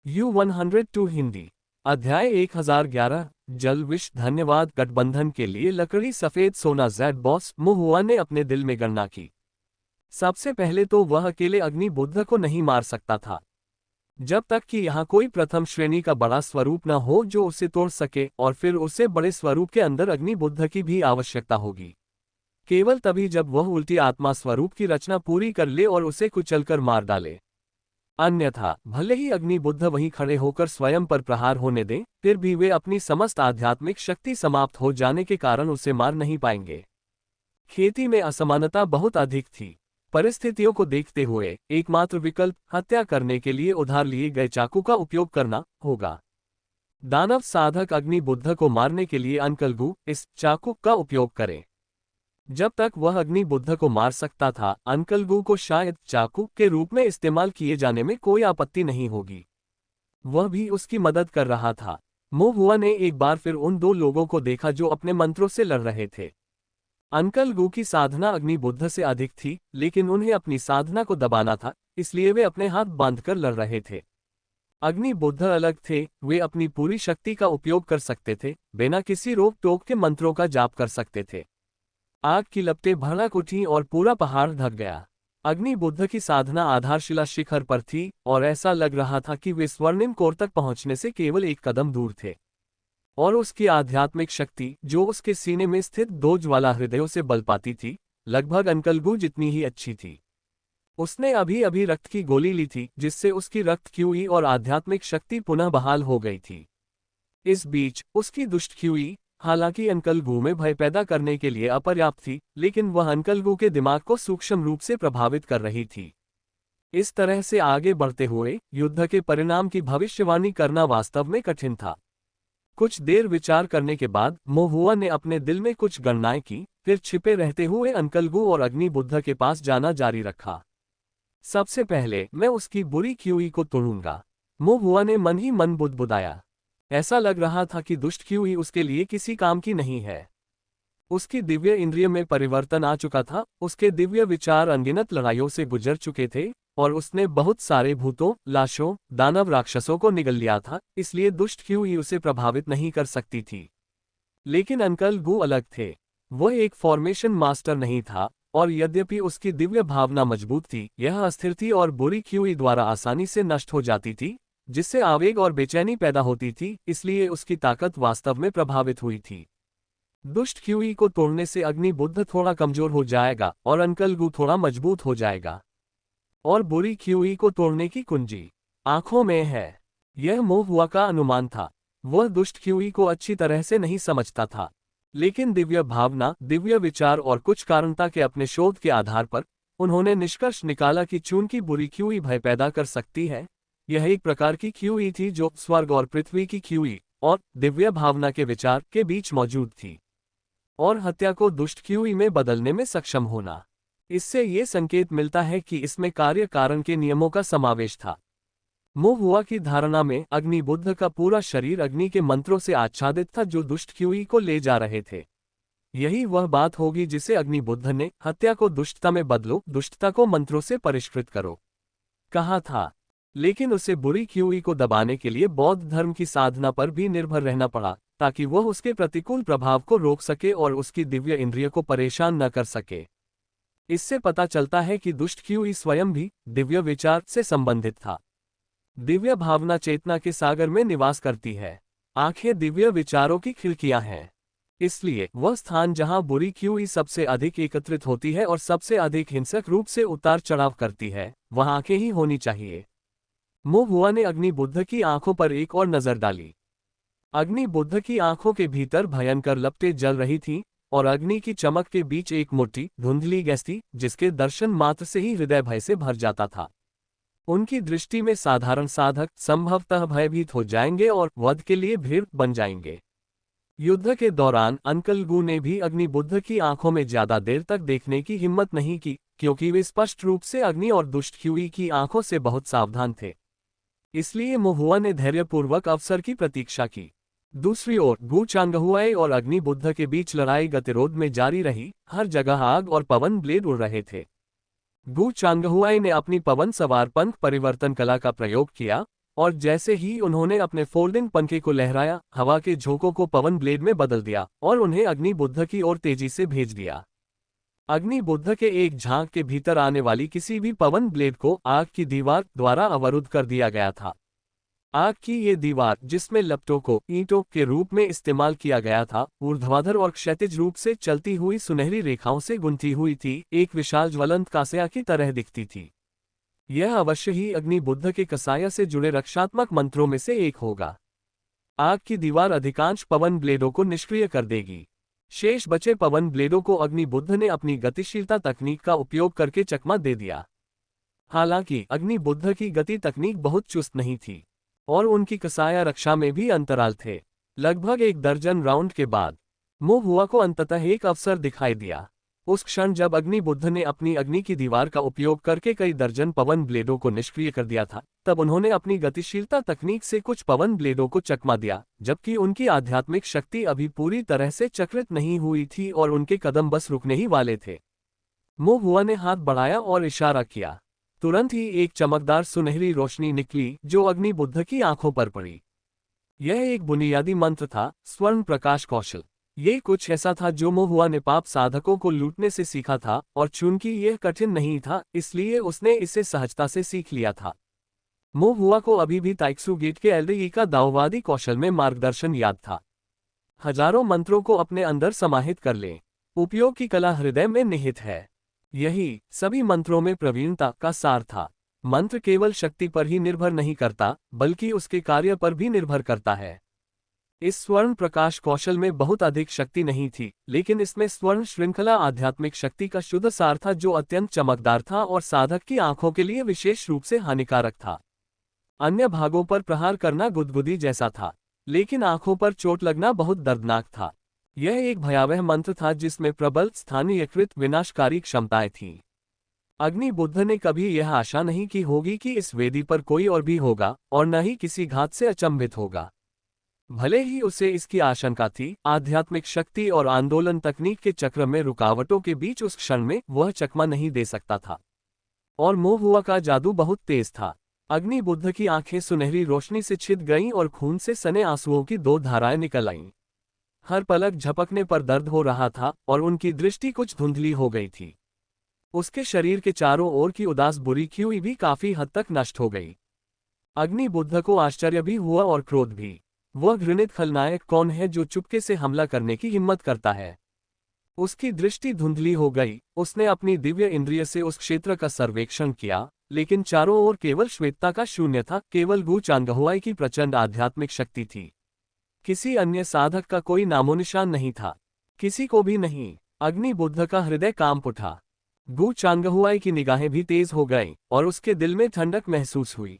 U102 Hindi. अध्याय 1011 जल विष। धन्यवाद गठबंधन के लिए लकड़ी सफेद सोना। ज़ेड बॉस मुहुआ ने अपने दिल में गणना की। सबसे पहले तो वह अकेले अग्नि बुद्ध को नहीं मार सकता था, जब तक कि यहाँ कोई प्रथम श्रेणी का बड़ा स्वरूप न हो जो उसे तोड़ सके, और फिर उसे बड़े स्वरूप के अंदर अग्नि बुद्ध की भी आवश्यकता होगी। केवल तभी जब वह उल्टी आत्मा स्वरूप की रचना पूरी कर ले और उसे कुचलकर मार डाले। अन्यथा भले ही अग्नि बुद्ध वहीं खड़े होकर स्वयं पर प्रहार होने दें, फिर भी वे अपनी समस्त आध्यात्मिक शक्ति समाप्त हो जाने के कारण उसे मार नहीं पाएंगे। खेती में असमानता बहुत अधिक थी। परिस्थितियों को देखते हुए एकमात्र विकल्प हत्या करने के लिए उधार लिए गए चाकू का उपयोग करना होगा। दानव साधक अग्नि बुद्ध को मारने के लिए अंकलगू इस चाकू का उपयोग करे। जब तक वह अग्नि बुद्ध को मार सकता था, अंकलगू को शायद चाकू के रूप में इस्तेमाल किए जाने में कोई आपत्ति नहीं होगी। वह भी उसकी मदद कर रहा था। मुहुआ ने एक बार फिर उन दो लोगों को देखा जो अपने मंत्रों से लड़ रहे थे। अंकलगू की साधना अग्नि बुद्ध से अधिक थी, लेकिन उन्हें अपनी साधना को दबाना था, इसलिए वे अपने हाथ बांधकर लड़ रहे थे। अग्नि बुद्ध अलग थे, वे अपनी पूरी शक्ति का उपयोग कर सकते थे, बिना किसी रोक टोक के मंत्रों का जाप कर सकते थे। आग की लपटें भड़क उठीं और पूरा पहाड़ ढक गया। अग्नि बुद्ध की साधना आधारशिला शिखर पर थी और ऐसा लग रहा था कि वे स्वर्णिम कोर तक पहुंचने से केवल एक कदम दूर थे। और उसकी आध्यात्मिक शक्ति, जो उसके सीने में स्थित दो ज्वाला हृदयों से बल पाती थी, लगभग अंकलगू जितनी ही अच्छी थी। उसने अभी अभी रक्त की गोली ली थी, जिससे उसकी रक्त क्यूई और आध्यात्मिक शक्ति पुनः बहाल हो गई थी। इस बीच उसकी दुष्ट क्यूई, हालांकि अंकलगू में भय पैदा करने के लिए अपर्याप्त थी, लेकिन वह अंकलगू के दिमाग को सूक्ष्म रूप से प्रभावित कर रही थी। इस तरह से आगे बढ़ते हुए युद्ध के परिणाम की भविष्यवाणी करना वास्तव में कठिन था। कुछ देर विचार करने के बाद मुहुआ ने अपने दिल में कुछ गणनाएं की, फिर छिपे रहते हुए अंकलगू और अग्नि बुद्ध के पास जाना जारी रखा। सबसे पहले मैं उसकी बुरी क्यूई को तोड़ूंगा, मुहुआ ने मन ही मन बुदबुदाया। ऐसा लग रहा था कि दुष्ट क्यूई उसके लिए किसी काम की नहीं है। उसकी दिव्य इंद्रिय में परिवर्तन आ चुका था, उसके दिव्य विचार अनगिनत लड़ाइयों से गुजर चुके थे, और उसने बहुत सारे भूतों, लाशों, दानव राक्षसों को निगल लिया था, इसलिए दुष्ट क्यूई उसे प्रभावित नहीं कर सकती थी। लेकिन अंकलगू अलग थे। वह एक फॉर्मेशन मास्टर नहीं था, और यद्यपि उसकी दिव्य भावना मजबूत थी, यह अस्थिर थी और बुरी क्यूई द्वारा आसानी से नष्ट हो जाती थी, जिससे आवेग और बेचैनी पैदा होती थी, इसलिए उसकी ताकत वास्तव में प्रभावित हुई थी। दुष्ट क्यूई को तोड़ने से अग्नि बुद्ध थोड़ा कमजोर हो जाएगा और अंकलगू थोड़ा मजबूत हो जाएगा। और बुरी क्यूई को तोड़ने की कुंजी आंखों में है, यह मुहुआ का अनुमान था। वह दुष्ट क्यूई को अच्छी तरह से नहीं समझता था, लेकिन दिव्य भावना, दिव्य विचार और कुछ कारणता के अपने शोध के आधार पर उन्होंने निष्कर्ष निकाला कि चूंकि बुरी क्यूई भय पैदा कर सकती है, यह एक प्रकार की क्यूई थी जो स्वर्ग और पृथ्वी की क्यूई और दिव्य भावना के विचार के बीच मौजूद थी। और हत्या को दुष्ट क्यूई में बदलने में सक्षम होना, इससे ये संकेत मिलता है कि इसमें कार्य कारण के नियमों का समावेश था। मुहुआ की धारणा में अग्नि बुद्ध का पूरा शरीर अग्नि के मंत्रों से आच्छादित था जो दुष्ट क्यूई को ले जा रहे थे। यही वह बात होगी जिसे अग्नि बुद्ध ने हत्या को दुष्टता में बदलो, दुष्टता को मंत्रों से परिष्कृत करो, कहा था। लेकिन उसे बुरी क्यूई को दबाने के लिए बौद्ध धर्म की साधना पर भी निर्भर रहना पड़ा, ताकि वह उसके प्रतिकूल प्रभाव को रोक सके और उसकी दिव्य इंद्रिय को परेशान न कर सके। इससे पता चलता है कि दुष्ट क्यूई स्वयं भी दिव्य विचार से संबंधित था। दिव्य भावना चेतना के सागर में निवास करती है। आंखें दिव्य विचारों की खिड़कियां हैं, इसलिए वह स्थान जहां बुरी क्यूई सबसे अधिक एकत्रित होती है और सबसे अधिक हिंसक रूप से उतार चढ़ाव करती है, वहां आंखें ही होनी चाहिए। मुहुआ ने अग्नि बुद्ध की आंखों पर एक और नजर डाली। अग्नि बुद्ध की आंखों के भीतर भयंकर लपटें जल रही थीं, और अग्नि की चमक के बीच एक मोटी धुंधली गैस थी, जिसके दर्शन मात्र से ही हृदय भय से भर जाता था। उनकी दृष्टि में साधारण साधक संभवतः भयभीत हो जाएंगे और वध के लिए भीड़ बन जाएंगे। युद्ध के दौरान अंकलगू ने भी अग्नि बुद्ध की आंखों में ज्यादा देर तक देखने की हिम्मत नहीं की, क्योंकि वे स्पष्ट रूप से अग्नि और दुष्ट क्यूई की आंखों से बहुत सावधान थे। इसलिए मुहुआ ने धैर्यपूर्वक अवसर की प्रतीक्षा की। दूसरी ओर गू चांगहुआई और अग्नि बुद्ध के बीच लड़ाई गतिरोध में जारी रही। हर जगह आग और पवन ब्लेड उड़ रहे थे। गू चांगहुआई ने अपनी पवन सवार पंख परिवर्तन कला का प्रयोग किया और जैसे ही उन्होंने अपने फोल्डिंग पंखे को लहराया, हवा के झोंकों को पवन ब्लेड में बदल दिया और उन्हें अग्नि बुद्ध की ओर तेजी से भेज दिया। अग्नि बुद्ध के एक झांक के भीतर आने वाली किसी भी पवन ब्लेड को आग की दीवार द्वारा अवरुद्ध कर दिया गया था। आग की ये दीवार, जिसमें लपटों को ईंटों के रूप में इस्तेमाल किया गया था, ऊर्ध्वाधर और क्षैतिज रूप से चलती हुई सुनहरी रेखाओं से गुंथी हुई थी, एक विशाल ज्वलंत कांस्य की तरह दिखती थी। यह अवश्य ही अग्नि बुद्ध के कसाया से जुड़े रक्षात्मक मंत्रों में से एक होगा। आग की दीवार अधिकांश पवन ब्लेडों को निष्क्रिय कर देगी। शेष बचे पवन ब्लेडों को अग्नि बुद्ध ने अपनी गतिशीलता तकनीक का उपयोग करके चकमा दे दिया। हालांकि अग्नि बुद्ध की गति तकनीक बहुत चुस्त नहीं थी और उनकी कसाया रक्षा में भी अंतराल थे। लगभग 1 दर्जन राउंड के बाद मो हुआ को अंततः एक अवसर दिखाई दिया। उस क्षण जब अग्नि बुद्ध ने अपनी अग्नि की दीवार का उपयोग करके कई दर्जन पवन ब्लेडों को निष्क्रिय कर दिया था, तब उन्होंने अपनी गतिशीलता तकनीक से कुछ पवन ब्लेडों को चकमा दिया, जबकि उनकी आध्यात्मिक शक्ति अभी पूरी तरह से चक्रित नहीं हुई थी और उनके कदम बस रुकने ही वाले थे। मो हुआ ने हाथ बढ़ाया और इशारा किया। तुरंत ही एक चमकदार सुनहरी रोशनी निकली जो अग्नि बुद्ध की आंखों पर पड़ी। यह एक बुनियादी मंत्र था, स्वर्ण प्रकाश कौशल। ये कुछ ऐसा था जो मो हुआ ने पाप साधकों को लूटने से सीखा था, और चूंकि यह कठिन नहीं था, इसलिए उसने इसे सहजता से सीख लिया था। मो हुआ को अभी भी ताइक्सू गेट के एलडीई का दाववादी कौशल में मार्गदर्शन याद था। हजारों मंत्रों को अपने अंदर समाहित कर लें। उपयोग की कला हृदय में निहित है। यही सभी मंत्रों में प्रवीणता का सार था। मंत्र केवल शक्ति पर ही निर्भर नहीं करता, बल्कि उसके कार्य पर भी निर्भर करता है। इस स्वर्ण प्रकाश कौशल में बहुत अधिक शक्ति नहीं थी, लेकिन इसमें स्वर्ण श्रृंखला आध्यात्मिक शक्ति का शुद्ध सार था जो अत्यंत चमकदार था और साधक की आंखों के लिए विशेष रूप से हानिकारक था। अन्य भागों पर प्रहार करना गुदगुदी जैसा था, लेकिन आंखों पर चोट लगना बहुत दर्दनाक था। यह एक भयावह मंत्र था जिसमें प्रबल स्थानीयकृत विनाशकारी क्षमताएं थीं। अग्नि बुद्ध ने कभी यह आशा नहीं की होगी कि इस वेदी पर कोई और भी होगा, और न ही किसी घात से अचंभित होगा। भले ही उसे इसकी आशंका थी, आध्यात्मिक शक्ति और आंदोलन तकनीक के चक्र में रुकावटों के बीच उस क्षण में वह चकमा नहीं दे सकता था। और मो हुआ का जादू बहुत तेज था। अग्नि बुद्ध की आंखें सुनहरी रोशनी से छिद गईं और खून से सने आंसुओं की 2 धाराएं निकल आईं। हर पलक झपकने पर दर्द हो रहा था और उनकी दृष्टि कुछ धुंधली हो गई थी। उसके शरीर के चारों ओर की उदास बुरी ख्यूई भी काफी हद तक नष्ट हो गई। अग्नि बुद्ध को आश्चर्य भी हुआ और क्रोध भी। वह घृणित खलनायक कौन है जो चुपके से हमला करने की हिम्मत करता है? उसकी दृष्टि धुंधली हो गई। उसने अपनी दिव्य इंद्रिय से उस क्षेत्र का सर्वेक्षण किया, लेकिन चारों ओर केवल श्वेतता का शून्य था। केवल गु चांगहुआई की प्रचंड आध्यात्मिक शक्ति थी। किसी अन्य साधक का कोई नामोनिशान नहीं था, किसी को भी नहीं। अग्नि बुद्ध का हृदय कांप उठा। गु चांगहुआई की निगाहें भी तेज हो गईं और उसके दिल में ठंडक महसूस हुई।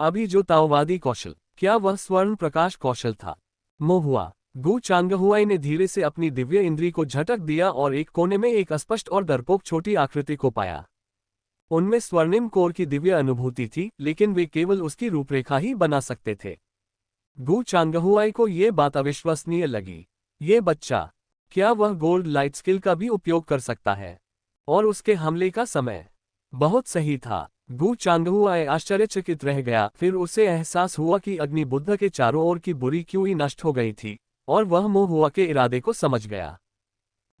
अभी जो ताओवादी कौशल, क्या वह स्वर्ण प्रकाश कौशल था? मो हुआ। गु चांगहुआई ने धीरे से अपनी दिव्य इंद्री को झटक दिया और एक कोने में एक अस्पष्ट और डरपोक छोटी आकृति को पाया। उनमें स्वर्णिम कोर की दिव्य अनुभूति थी, लेकिन वे केवल उसकी रूपरेखा ही बना सकते थे। गु चांगहुआई को ये बात अविश्वसनीय लगी। ये बच्चा, क्या वह गोल्ड लाइट स्किल का भी उपयोग कर सकता है? और उसके हमले का समय बहुत सही था। गु चांगहुआई आश्चर्यचकित रह गया। फिर उसे एहसास हुआ कि अग्नि बुद्ध के चारों ओर की बुरी ख्यूई नष्ट हो गई थी और वह मो हुआ के इरादे को समझ गया।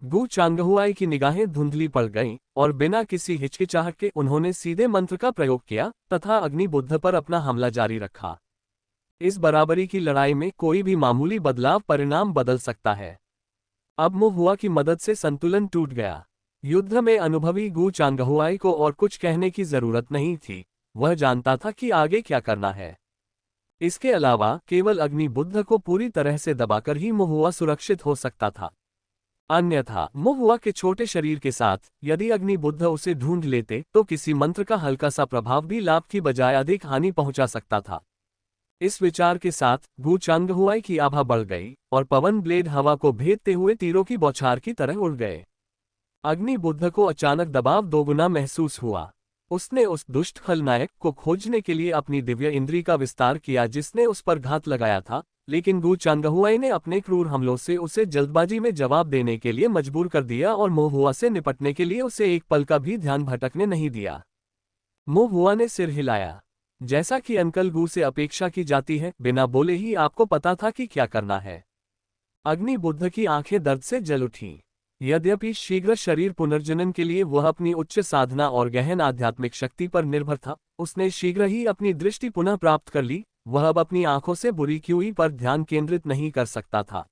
गु चांगहुआई की निगाहें धुंधली पड़ गईं और बिना किसी हिचकिचाहट के उन्होंने सीधे मंत्र का प्रयोग किया तथा अग्नि बुद्ध पर अपना हमला जारी रखा। इस बराबरी की लड़ाई में कोई भी मामूली बदलाव परिणाम बदल सकता है। अब मो हुआ की मदद से संतुलन टूट गया। युद्ध में अनुभवी गु चांगहुआई को और कुछ कहने की जरूरत नहीं थी। वह जानता था कि आगे क्या करना है। इसके अलावा केवल अग्नि बुद्ध को पूरी तरह से दबाकर ही मो हुआ सुरक्षित हो सकता था। अन्यथा मो हुआ के छोटे शरीर के साथ यदि अग्नि बुद्ध उसे ढूंढ लेते तो किसी मंत्र का हल्का सा प्रभाव भी लाभ की बजाय अधिक हानि पहुंचा सकता था। इस विचार के साथ गु चांगहुआई की आभा बढ़ गई और पवन ब्लेड हवा को भेदते हुए तीरों की बौछार की तरह उड़ गए। अग्नि बुद्ध को अचानक दबाव दोगुना महसूस हुआ। उसने उस दुष्ट खलनायक को खोजने के लिए अपनी दिव्य इंद्री का विस्तार किया जिसने उस पर घात लगाया था, लेकिन गु चांगहुआई ने अपने क्रूर हमलों से उसे जल्दबाजी में जवाब देने के लिए मजबूर कर दिया और मो हुआ से निपटने के लिए उसे एक पल का भी ध्यान भटकने नहीं दिया। मो हुआ ने सिर हिलाया। जैसा कि अंकल गू से अपेक्षा की जाती है, बिना बोले ही आपको पता था कि क्या करना है। अग्नि बुद्ध की आंखें दर्द से जल उठीं। यद्यपि शीघ्र शरीर पुनर्जनन के लिए वह अपनी उच्च साधना और गहन आध्यात्मिक शक्ति पर निर्भर था, उसने शीघ्र ही अपनी दृष्टि पुनः प्राप्त कर ली। वह अब अपनी आंखों से बुरी क्यूई पर ध्यान केंद्रित नहीं कर सकता था।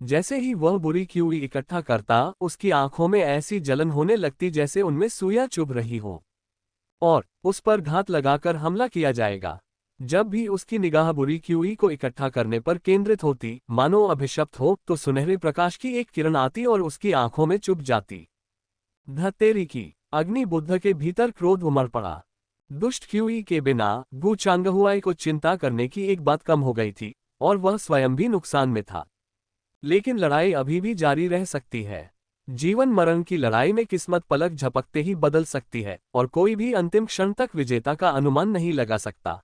जैसे ही वह बुरी क्यूई इकट्ठा करता, उसकी आंखों में ऐसी जलन होने लगती जैसे उनमें सुइयां चुभ रही हो और उस पर घात लगाकर हमला किया जाएगा। जब भी उसकी निगाह बुरी क्यूई को इकट्ठा करने पर केंद्रित होती, मानो अभिशप्त हो, तो सुनहरे प्रकाश की एक किरण आती और उसकी आंखों में चुभ जाती। धतेरी की अग्नि बुद्ध के भीतर क्रोध उमड़ पड़ा। दुष्ट क्यूई के बिना गु चांगहुआई को चिंता करने की एक बात कम हो गई थी और वह स्वयं भी नुकसान में था। लेकिन लड़ाई अभी भी जारी रह सकती है। जीवन मरण की लड़ाई में किस्मत पलक झपकते ही बदल सकती है और कोई भी अंतिम क्षण तक विजेता का अनुमान नहीं लगा सकता।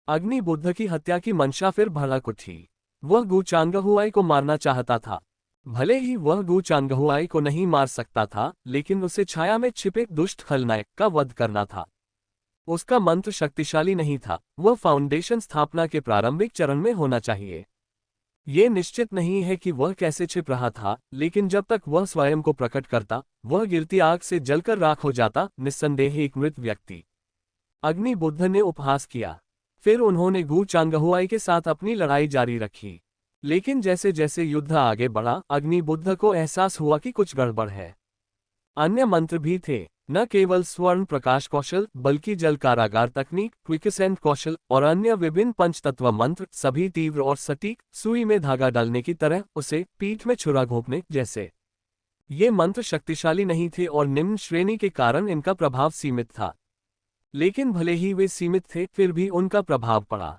अग्नि बुद्ध की हत्या की मंशा फिर भड़क उठी। वह गु चांगहुआई को मारना चाहता था। भले ही वह गु चांगहुआई को नहीं मार सकता था, लेकिन उसे छाया में छिपे दुष्ट खलनायक का वध करना था। उसका मंत्र शक्तिशाली नहीं था, वह फाउंडेशन स्थापना के प्रारंभिक चरण में होना चाहिए। ये निश्चित नहीं है कि वह कैसे छिप रहा था, लेकिन जब तक वह स्वयं को प्रकट करता, वह गिरती आग से जलकर राख हो जाता, निस्संदेह एक मृत व्यक्ति। अग्नि बुद्ध ने उपहास किया। फिर उन्होंने गु चांगहुआई के साथ अपनी लड़ाई जारी रखी। लेकिन जैसे जैसे युद्ध आगे बढ़ा, अग्नि बुद्ध को एहसास हुआ कि कुछ गड़बड़ है। अन्य मंत्र भी थे, न केवल स्वर्ण प्रकाश कौशल, बल्कि जल कारागार तकनीक, क्विकसेंट कौशल और अन्य विभिन्न पंचतत्व मंत्र, सभी तीव्र और सटीक, सुई में धागा डालने की तरह, उसे पीठ में छुरा घोंपने जैसे। ये मंत्र शक्तिशाली नहीं थे और निम्न श्रेणी के कारण इनका प्रभाव सीमित था। लेकिन भले ही वे सीमित थे, फिर भी उनका प्रभाव पड़ा।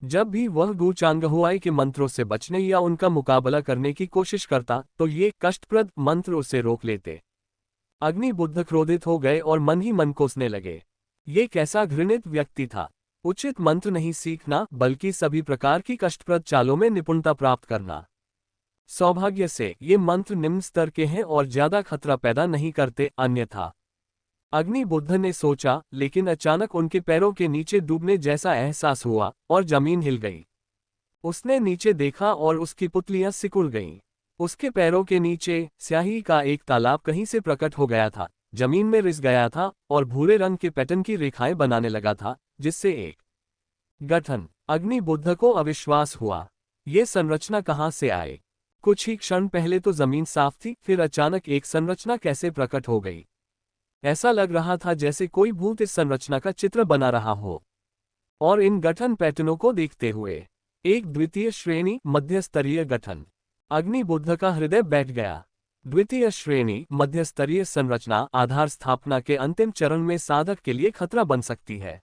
जब भी वह गु चांगहुआई के मंत्रों से बचने या उनका मुकाबला करने की कोशिश करता, तो ये कष्टप्रद मंत्र उसे रोक लेते। अग्नि बुद्ध क्रोधित हो गए और मन ही मन कोसने लगे। ये कैसा घृणित व्यक्ति था। उचित मंत्र नहीं सीखना, बल्कि सभी प्रकार की कष्टप्रद चालों में निपुणता प्राप्त करना। सौभाग्य से ये मंत्र निम्न स्तर के हैं और ज्यादा खतरा पैदा नहीं करते, अन्यथा। अग्नि बुद्ध ने सोचा, लेकिन अचानक उनके पैरों के नीचे डूबने जैसा एहसास हुआ और जमीन हिल गई। उसने नीचे देखा और उसकी पुतलियां सिकुड़ गईं। उसके पैरों के नीचे स्याही का एक तालाब कहीं से प्रकट हो गया था, जमीन में रिस गया था और भूरे रंग के पैटर्न की रेखाएं बनाने लगा था, जिससे एक गठन। अग्नि बुद्ध को अविश्वास हुआ। ये संरचना कहाँ से आए? कुछ ही क्षण पहले तो जमीन साफ थी, फिर अचानक एक संरचना कैसे प्रकट हो गई? ऐसा लग रहा था जैसे कोई भूत इस संरचना का चित्र बना रहा हो। और इन गठन पैटर्नों को देखते हुए एक द्वितीय श्रेणी मध्य स्तरीय गठन। अग्नि बुद्ध का हृदय बैठ गया। द्वितीय श्रेणी मध्य स्तरीय संरचना आधार स्थापना के अंतिम चरण में साधक के लिए खतरा बन सकती है।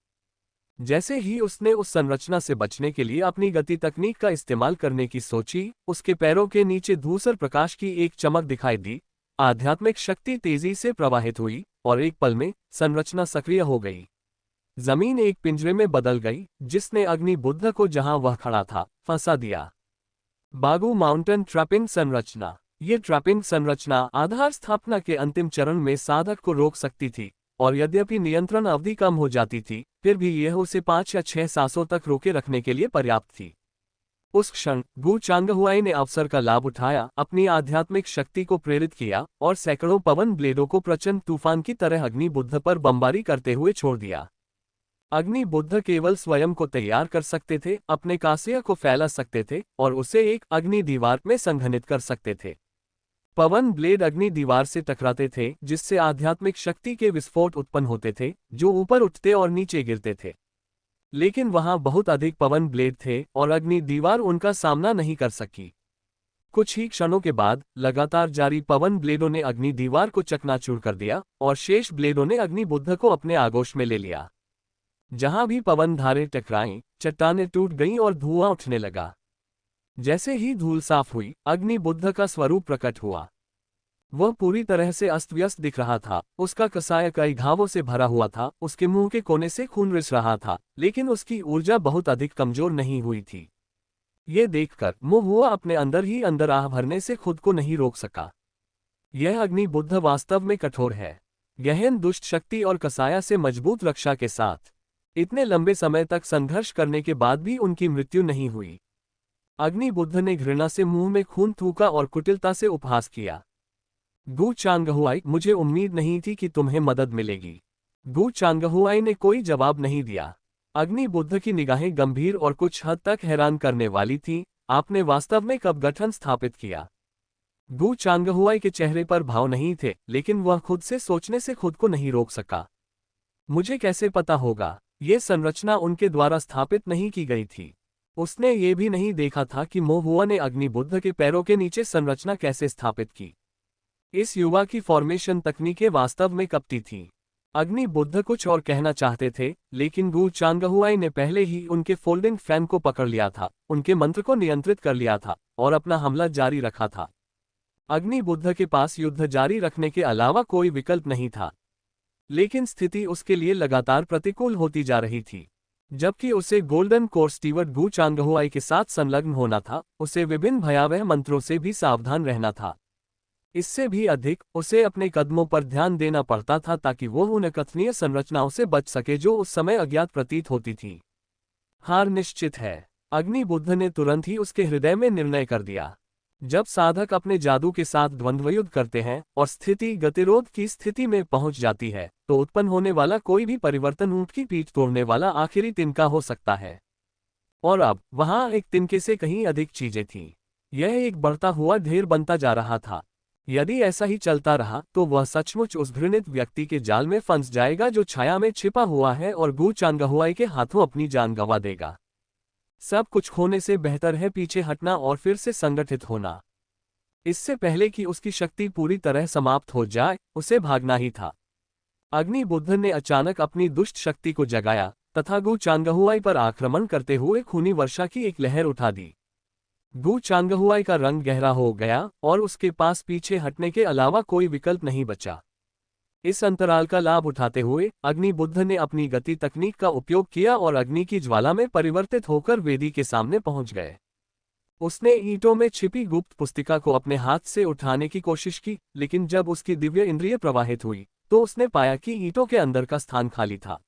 जैसे ही उसने उस संरचना से बचने के लिए अपनी गति तकनीक का इस्तेमाल करने की सोची, उसके पैरों के नीचे धूसर प्रकाश की एक चमक दिखाई दी। आध्यात्मिक शक्ति तेजी से प्रवाहित हुई और एक पल में संरचना सक्रिय हो गई। जमीन एक पिंजरे में बदल गई, जिसने अग्नि बुद्ध को जहां वह खड़ा था फंसा दिया। बागू माउंटेन ट्रैपिंग संरचना। ये ट्रैपिंग संरचना आधार स्थापना के अंतिम चरण में साधक को रोक सकती थी, और यद्यपि नियंत्रण अवधि कम हो जाती थी, फिर भी यह उसे 5 या 6 सांसों तक रोके रखने के लिए पर्याप्त थी। उस क्षण गु चांगहुआई ने अवसर का लाभ उठाया, अपनी आध्यात्मिक शक्ति को प्रेरित किया और सैकड़ों पवन ब्लेडों को प्रचंड तूफान की तरह अग्नि बुद्ध पर बमबारी करते हुए छोड़ दिया। अग्नि बुद्ध केवल स्वयं को तैयार कर सकते थे, अपने कासिया को फैला सकते थे और उसे एक अग्नि दीवार में संघनित कर सकते थे। पवन ब्लेड अग्नि दीवार से टकराते थे, जिससे आध्यात्मिक शक्ति के विस्फोट उत्पन्न होते थे, जो ऊपर उठते और नीचे गिरते थे। लेकिन वहां बहुत अधिक पवन ब्लेड थे और अग्नि दीवार उनका सामना नहीं कर सकी। कुछ ही क्षणों के बाद लगातार जारी पवन ब्लेडों ने अग्नि दीवार को चकनाचूर कर दिया और शेष ब्लेडों ने अग्नि बुद्ध को अपने आगोश में ले लिया। जहां भी पवन धारें टकराईं, चट्टानें टूट गईं और धुआं उठने लगा। जैसे ही धूल साफ हुई, अग्नि बुद्ध का स्वरूप प्रकट हुआ। वह पूरी तरह से अस्त व्यस्त दिख रहा था। उसका कसाय कई घावों से भरा हुआ था, उसके मुंह के कोने से खून रिस रहा था, लेकिन उसकी ऊर्जा बहुत अधिक कमजोर नहीं हुई थी। ये देखकर मुहुआ अपने अंदर ही अंदर आह भरने से खुद को नहीं रोक सका। यह अग्नि बुद्ध वास्तव में कठोर है, गहन दुष्ट शक्ति और कसाया से मजबूत रक्षा के साथ। इतने लंबे समय तक संघर्ष करने के बाद भी उनकी मृत्यु नहीं हुई। अग्निबुद्ध ने घृणा से मुंह में खून थूका और कुटिलता से उपहास किया। गु चांगहुआई, मुझे उम्मीद नहीं थी कि तुम्हें मदद मिलेगी। गु चांगहुआई ने कोई जवाब नहीं दिया। अग्निबुद्ध की निगाहें गंभीर और कुछ हद तक हैरान करने वाली थीं। आपने वास्तव में कब गठन स्थापित किया? गु चांगहुआई के चेहरे पर भाव नहीं थे, लेकिन वह खुद से सोचने से खुद को नहीं रोक सका। मुझे कैसे पता होगा? ये संरचना उनके द्वारा स्थापित नहीं की गई थी। उसने ये भी नहीं देखा था कि मोहुआ ने अग्निबुद्ध के पैरों के नीचे संरचना कैसे स्थापित की। इस युवा की फॉर्मेशन तकनीकें वास्तव में कपटी थीं। अग्निबुद्ध कुछ और कहना चाहते थे, लेकिन गु चांगहुआई ने पहले ही उनके फोल्डिंग फैन को पकड़ लिया था, उनके मंत्र को नियंत्रित कर लिया था और अपना हमला जारी रखा था। अग्निबुद्ध के पास युद्ध जारी रखने के अलावा कोई विकल्प नहीं था, लेकिन स्थिति उसके लिए लगातार प्रतिकूल होती जा रही थी। जबकि उसे गोल्डन कोर स्टीवर्ट गु चांगहुआई के साथ संलग्न होना था, उसे विभिन्न भयावह मंत्रों से भी सावधान रहना था। इससे भी अधिक, उसे अपने कदमों पर ध्यान देना पड़ता था ताकि वो उन अकथनीय संरचनाओं से बच सके जो उस समय अज्ञात प्रतीत होती थी। हार निश्चित है, अग्निबुद्ध ने तुरंत ही उसके हृदय में निर्णय कर दिया। जब साधक अपने जादू के साथ द्वंद्वयुद्ध करते हैं और स्थिति गतिरोध की स्थिति में पहुंच जाती है, तो उत्पन्न होने वाला कोई भी परिवर्तन ऊंट की पीठ तोड़ने वाला आखिरी तिनका हो सकता है। और अब वहां एक तिनके से कहीं अधिक चीजें थीं। यह एक बढ़ता हुआ ढेर बनता जा रहा था। यदि ऐसा ही चलता रहा तो वह सचमुच उस घृणित व्यक्ति के जाल में फंस जाएगा जो छाया में छिपा हुआ है और गु चांगहुआई के हाथों अपनी जान गंवा देगा। सब कुछ खोने से बेहतर है पीछे हटना और फिर से संगठित होना। इससे पहले कि उसकी शक्ति पूरी तरह समाप्त हो जाए, उसे भागना ही था। अग्निबुद्ध ने अचानक अपनी दुष्ट शक्ति को जगाया तथा गु चांगहुआई पर आक्रमण करते हुए खूनी वर्षा की एक लहर उठा दी। गु चांगहुआई का रंग गहरा हो गया और उसके पास पीछे हटने के अलावा कोई विकल्प नहीं बचा। इस अंतराल का लाभ उठाते हुए अग्निबुद्ध ने अपनी गति तकनीक का उपयोग किया और अग्नि की ज्वाला में परिवर्तित होकर वेदी के सामने पहुंच गए। उसने ईंटों में छिपी गुप्त पुस्तिका को अपने हाथ से उठाने की कोशिश की, लेकिन जब उसकी दिव्य इंद्रिय प्रवाहित हुई तो उसने पाया कि ईंटों के अंदर का स्थान खाली था।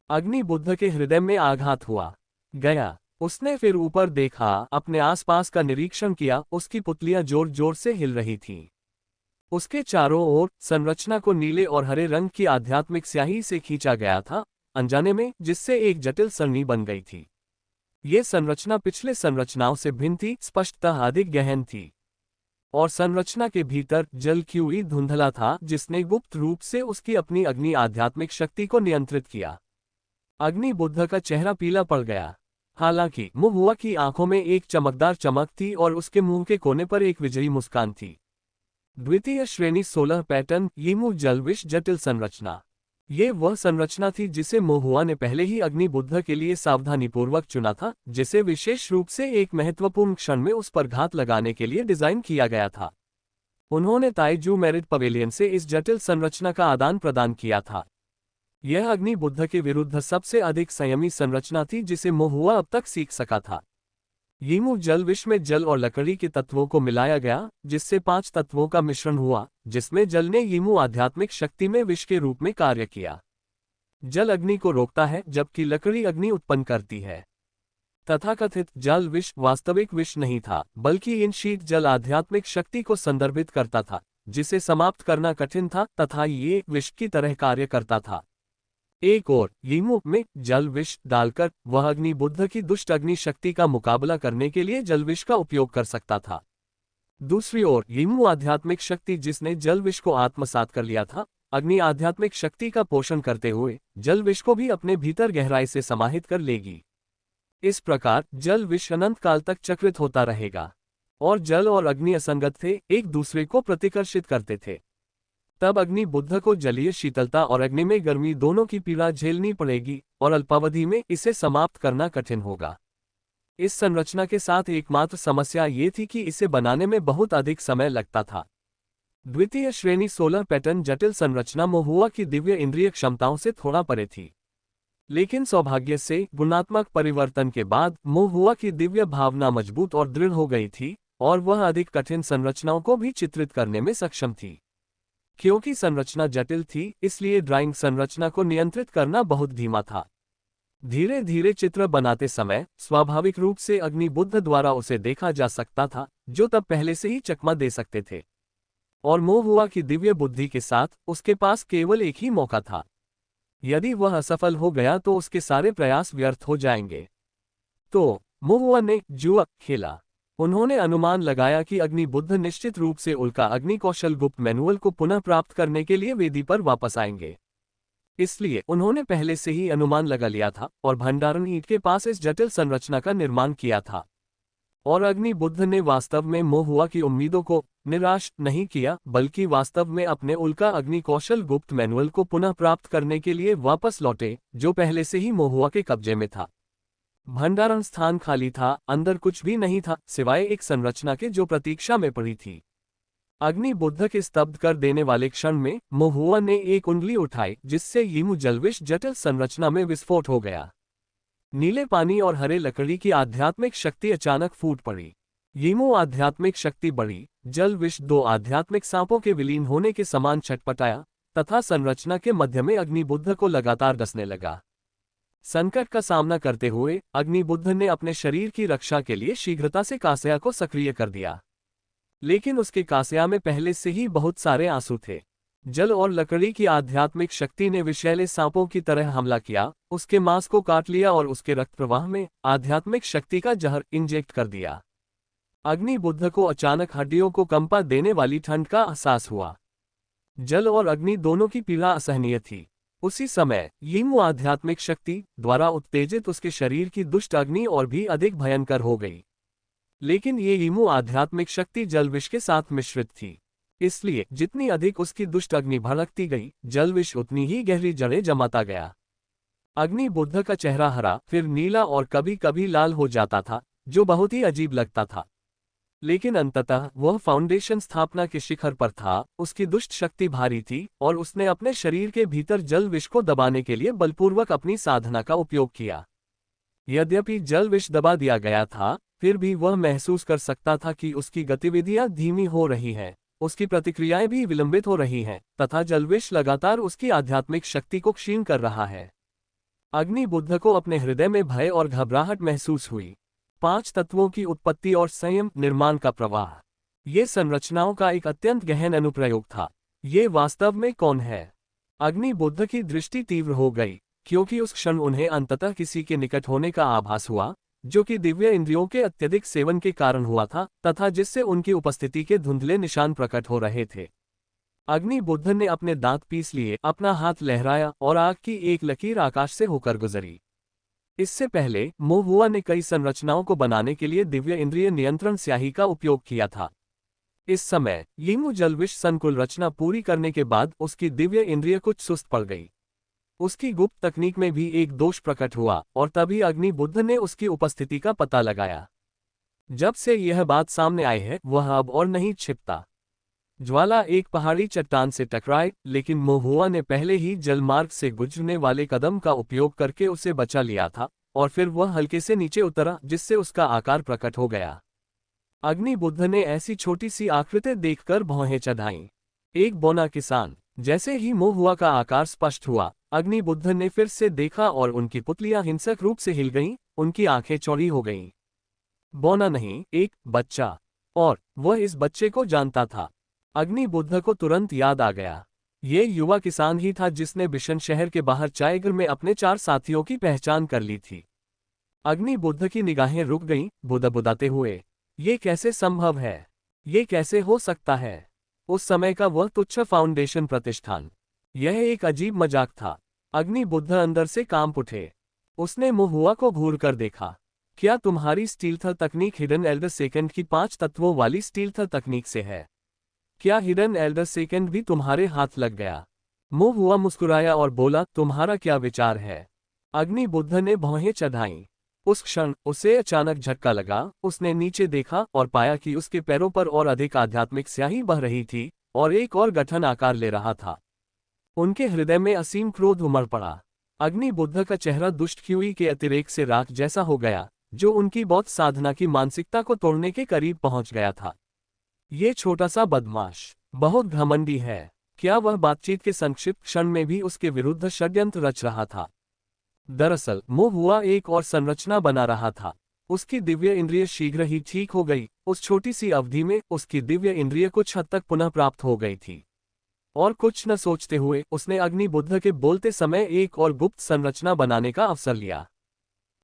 अग्निबुद्ध के हृदय में आघात हुआ गया। उसने फिर ऊपर देखा, अपने आसपास का निरीक्षण किया। उसकी पुतलियां जोर जोर से हिल रही थीं। उसके चारों ओर संरचना को नीले और हरे रंग की आध्यात्मिक स्याही से खींचा गया था, अनजाने में, जिससे एक जटिल सरणी बन गई थी। ये संरचना पिछले संरचनाओं से भिन्न थी, स्पष्टतः अधिक गहन थी। और संरचना के भीतर जल क्यूई धुंधला था, जिसने गुप्त रूप से उसकी अपनी अग्नि आध्यात्मिक शक्ति को नियंत्रित किया। अग्निबुद्ध का चेहरा पीला पड़ गया। हालांकि मोहुआ की आंखों में एक चमकदार चमक थी और उसके मुंह के कोने पर एक विजयी मुस्कान थी। द्वितीय श्रेणी 16 पैटर्न यीमू जलविश जटिल संरचना। ये वह संरचना थी जिसे मोहुआ ने पहले ही अग्निबुद्ध के लिए सावधानीपूर्वक चुना था, जिसे विशेष रूप से एक महत्वपूर्ण क्षण में उस पर घात लगाने के लिए डिजाइन किया गया था। उन्होंने ताइजू मेरिट पवेलियन से इस जटिल संरचना का आदान प्रदान किया था। यह अग्निबुद्ध के विरुद्ध सबसे अधिक संयमी संरचना थी जिसे मोहुआ अब तक सीख सका था। यीमू जल विष में जल और लकड़ी के तत्वों को मिलाया गया, जिससे 5 तत्वों का मिश्रण हुआ, जिसमें जल ने यीमू आध्यात्मिक शक्ति में विष के रूप में कार्य किया। जल अग्नि को रोकता है जबकि लकड़ी अग्नि उत्पन्न करती है। तथाकथित जल विष वास्तविक विष नहीं था, बल्कि इन शीत जल आध्यात्मिक शक्ति को संदर्भित करता था, जिसे समाप्त करना कठिन था तथा ये विष की तरह कार्य करता था। एक और यीमू में जल विष डालकर वह अग्निबुद्ध की दुष्ट अग्नि शक्ति का मुकाबला करने के लिए जल विष का उपयोग कर सकता था। दूसरी ओर यीमू आध्यात्मिक शक्ति जिसने जल विष को आत्मसात कर लिया था, अग्नि आध्यात्मिक शक्ति का पोषण करते हुए जल विष को भी अपने भीतर गहराई से समाहित कर लेगी। इस प्रकार जल विष अनंत काल तक चक्रित होता रहेगा। और जल और अग्नि असंगत थे, एक दूसरे को प्रतिकर्षित करते थे। तब अग्निबुद्ध को जलीय शीतलता और अग्नि में गर्मी दोनों की पीड़ा झेलनी पड़ेगी और अल्पावधि में इसे समाप्त करना कठिन होगा। इस संरचना के साथ एकमात्र समस्या ये थी कि इसे बनाने में बहुत अधिक समय लगता था। द्वितीय श्रेणी 16 पैटर्न जटिल संरचना मोहुआ की दिव्य इंद्रिय क्षमताओं से थोड़ा परे थी। लेकिन सौभाग्य से गुणात्मक परिवर्तन के बाद मोहुआ की दिव्य भावना मजबूत और दृढ़ हो गई थी और वह अधिक कठिन संरचनाओं को भी चित्रित करने में सक्षम थी। क्योंकि संरचना जटिल थी, इसलिए ड्राइंग संरचना को नियंत्रित करना बहुत धीमा था। धीरे धीरे चित्र बनाते समय स्वाभाविक रूप से अग्नि बुद्ध द्वारा उसे देखा जा सकता था, जो तब पहले से ही चकमा दे सकते थे। और मोह हुआ कि दिव्य बुद्धि के साथ उसके पास केवल एक ही मौका था। यदि वह असफल हो गया तो उसके सारे प्रयास व्यर्थ हो जाएंगे। तो मोह हुआ ने जुआ खेला। उन्होंने अनुमान लगाया कि अग्नि बुद्ध निश्चित रूप से उल्का अग्नि कौशल गुप्त मैनुअल को पुनः प्राप्त करने के लिए वेदी पर वापस आएंगे। इसलिए उन्होंने पहले से ही अनुमान लगा लिया था और भंडारण ईंट के पास इस जटिल संरचना का निर्माण किया था। और अग्नि बुद्ध ने वास्तव में मोह हुआ की उम्मीदों को निराश नहीं किया, बल्कि वास्तव में अपने उल्का अग्नि कौशल गुप्त मैनुअल को पुनः प्राप्त करने के लिए वापस लौटे, जो पहले से ही मोह हुआ के कब्जे में था। भंडारण स्थान खाली था, अंदर कुछ भी नहीं था सिवाय एक संरचना के जो प्रतीक्षा में पड़ी थी। अग्नि बुद्ध के स्तब्ध कर देने वाले क्षण में मोह हुआ ने एक उंगली उठाई, जिससे यीमु जलविश जटिल संरचना में विस्फोट हो गया। नीले पानी और हरे लकड़ी की आध्यात्मिक शक्ति अचानक फूट पड़ी। यीमु आध्यात्मिक शक्ति बढ़ी, जल विष दो आध्यात्मिक सांपों के विलीन होने के समान छटपटाया तथा संरचना के मध्य में अग्नि बुद्ध को लगातार डसने लगा। संकट का सामना करते हुए अग्नि बुद्ध ने अपने शरीर की रक्षा के लिए शीघ्रता से कासया को सक्रिय कर दिया। लेकिन उसके कासया में पहले से ही बहुत सारे आंसू थे। जल और लकड़ी की आध्यात्मिक शक्ति ने विषैले सांपों की तरह हमला किया, उसके मांस को काट लिया और उसके रक्त प्रवाह में आध्यात्मिक शक्ति का जहर इंजेक्ट कर दिया। अग्नि बुद्ध को अचानक हड्डियों को कंपा देने वाली ठंड का एहसास हुआ। जल और अग्नि दोनों की पीड़ा असहनीय थी। उसी समय यीमु आध्यात्मिक शक्ति द्वारा उत्तेजित उसके शरीर की दुष्ट अग्नि और भी अधिक भयंकर हो गई। लेकिन ये यीमु आध्यात्मिक शक्ति जलविष के साथ मिश्रित थी, इसलिए जितनी अधिक उसकी दुष्ट अग्नि भड़कती गई, जलविष उतनी ही गहरी जड़ें जमाता गया। अग्नि बुद्ध का चेहरा हरा, फिर नीला और कभी कभी लाल हो जाता था, जो बहुत ही अजीब लगता था। लेकिन अंततः वह फाउंडेशन स्थापना के शिखर पर था। उसकी दुष्ट शक्ति भारी थी और उसने अपने शरीर के भीतर जल विष को दबाने के लिए बलपूर्वक अपनी साधना का उपयोग किया। यद्यपि जल विष दबा दिया गया था, फिर भी वह महसूस कर सकता था कि उसकी गतिविधियां धीमी हो रही हैं, उसकी प्रतिक्रियाएं भी विलंबित हो रही हैं, तथा जलविष लगातार उसकी आध्यात्मिक शक्ति को क्षीण कर रहा है। अग्नि बुद्ध को अपने हृदय में भय और घबराहट महसूस हुई। 5 तत्वों की उत्पत्ति और संयम निर्माण का प्रवाह, ये संरचनाओं का एक अत्यंत गहन अनुप्रयोग था। ये वास्तव में कौन है? अग्नि बुद्ध की दृष्टि तीव्र हो गई, क्योंकि उस क्षण उन्हें अंततः किसी के निकट होने का आभास हुआ, जो कि दिव्य इंद्रियों के अत्यधिक सेवन के कारण हुआ था तथा जिससे उनकी उपस्थिति के धुंधले निशान प्रकट हो रहे थे। अग्नि बुद्ध ने अपने दांत पीस लिए, अपना हाथ लहराया और आग की एक लकीर आकाश से होकर गुजरी। इससे पहले मोह हुआ ने कई संरचनाओं को बनाने के लिए दिव्य इंद्रिय नियंत्रण स्याही का उपयोग किया था। इस समय यीमु जलविष संकुल रचना पूरी करने के बाद उसकी दिव्य इंद्रिय कुछ सुस्त पड़ गई। उसकी गुप्त तकनीक में भी एक दोष प्रकट हुआ और तभी अग्नि बुद्ध ने उसकी उपस्थिति का पता लगाया। जब से यह बात सामने आई है, वह अब और नहीं छिपता। ज्वाला एक पहाड़ी चट्टान से टकराए, लेकिन मोह हुआ ने पहले ही जलमार्ग से गुजरने वाले कदम का उपयोग करके उसे बचा लिया था और फिर वह हल्के से नीचे उतरा, जिससे उसका आकार प्रकट हो गया। अग्नि बुद्ध ने ऐसी छोटी सी आकृति देखकर भौहें चढ़ाईं। एक बौना किसान। जैसे ही मोह हुआ का आकार स्पष्ट हुआ, अग्नि बुद्ध ने फिर से देखा और उनकी पुतलियां हिंसक रूप से हिल गईं, उनकी आंखें चौड़ी हो गईं। बौना नहीं, एक बच्चा। और वह इस बच्चे को जानता था। अग्नि बुद्ध को तुरंत याद आ गया। ये युवा किसान ही था जिसने बिशन शहर के बाहर चायगर में अपने 4 साथियों की पहचान कर ली थी। अग्नि बुद्ध की निगाहें रुक गईं, बुदबुदाते हुए, ये कैसे संभव है? ये कैसे हो सकता है? उस समय का वह तुच्छ फाउंडेशन प्रतिष्ठान, यह एक अजीब मजाक था। अग्नि बुद्ध अंदर से कांप उठे। उसने मोह हुआ को घूर कर देखा। क्या तुम्हारी स्टील्थ तकनीक हिडन एल्डर सेकंड की 5 तत्वों वाली स्टील्थ तकनीक से है? क्या हिडन एल्डर सेकंड भी तुम्हारे हाथ लग गया? मोह हुआ मुस्कुराया और बोला, तुम्हारा क्या विचार है? अग्नि बुद्ध ने भौहें चढ़ाईं। उस क्षण उसे अचानक झटका लगा। उसने नीचे देखा और पाया कि उसके पैरों पर और अधिक आध्यात्मिक स्याही बह रही थी और एक और गठन आकार ले रहा था। उनके हृदय में असीम क्रोध उमड़ पड़ा। अग्नि बुद्ध का चेहरा दुष्ट ख्यूई के अतिरेक से राख जैसा हो गया, जो उनकी बौद्ध साधना की मानसिकता को तोड़ने के करीब पहुंच गया था। ये छोटा सा बदमाश बहुत घमंडी है। क्या वह बातचीत के संक्षिप्त क्षण में भी उसके विरुद्ध षड्यंत्र रच रहा था? दरअसल मोहुआ एक और संरचना बना रहा था। उसकी दिव्य इंद्रिय शीघ्र ही ठीक हो गई। उस छोटी सी अवधि में उसकी दिव्य इंद्रिय कुछ हद तक पुनः प्राप्त हो गई थी। और कुछ न सोचते हुए उसने अग्नि बुद्ध के बोलते समय एक और गुप्त संरचना बनाने का अवसर लिया।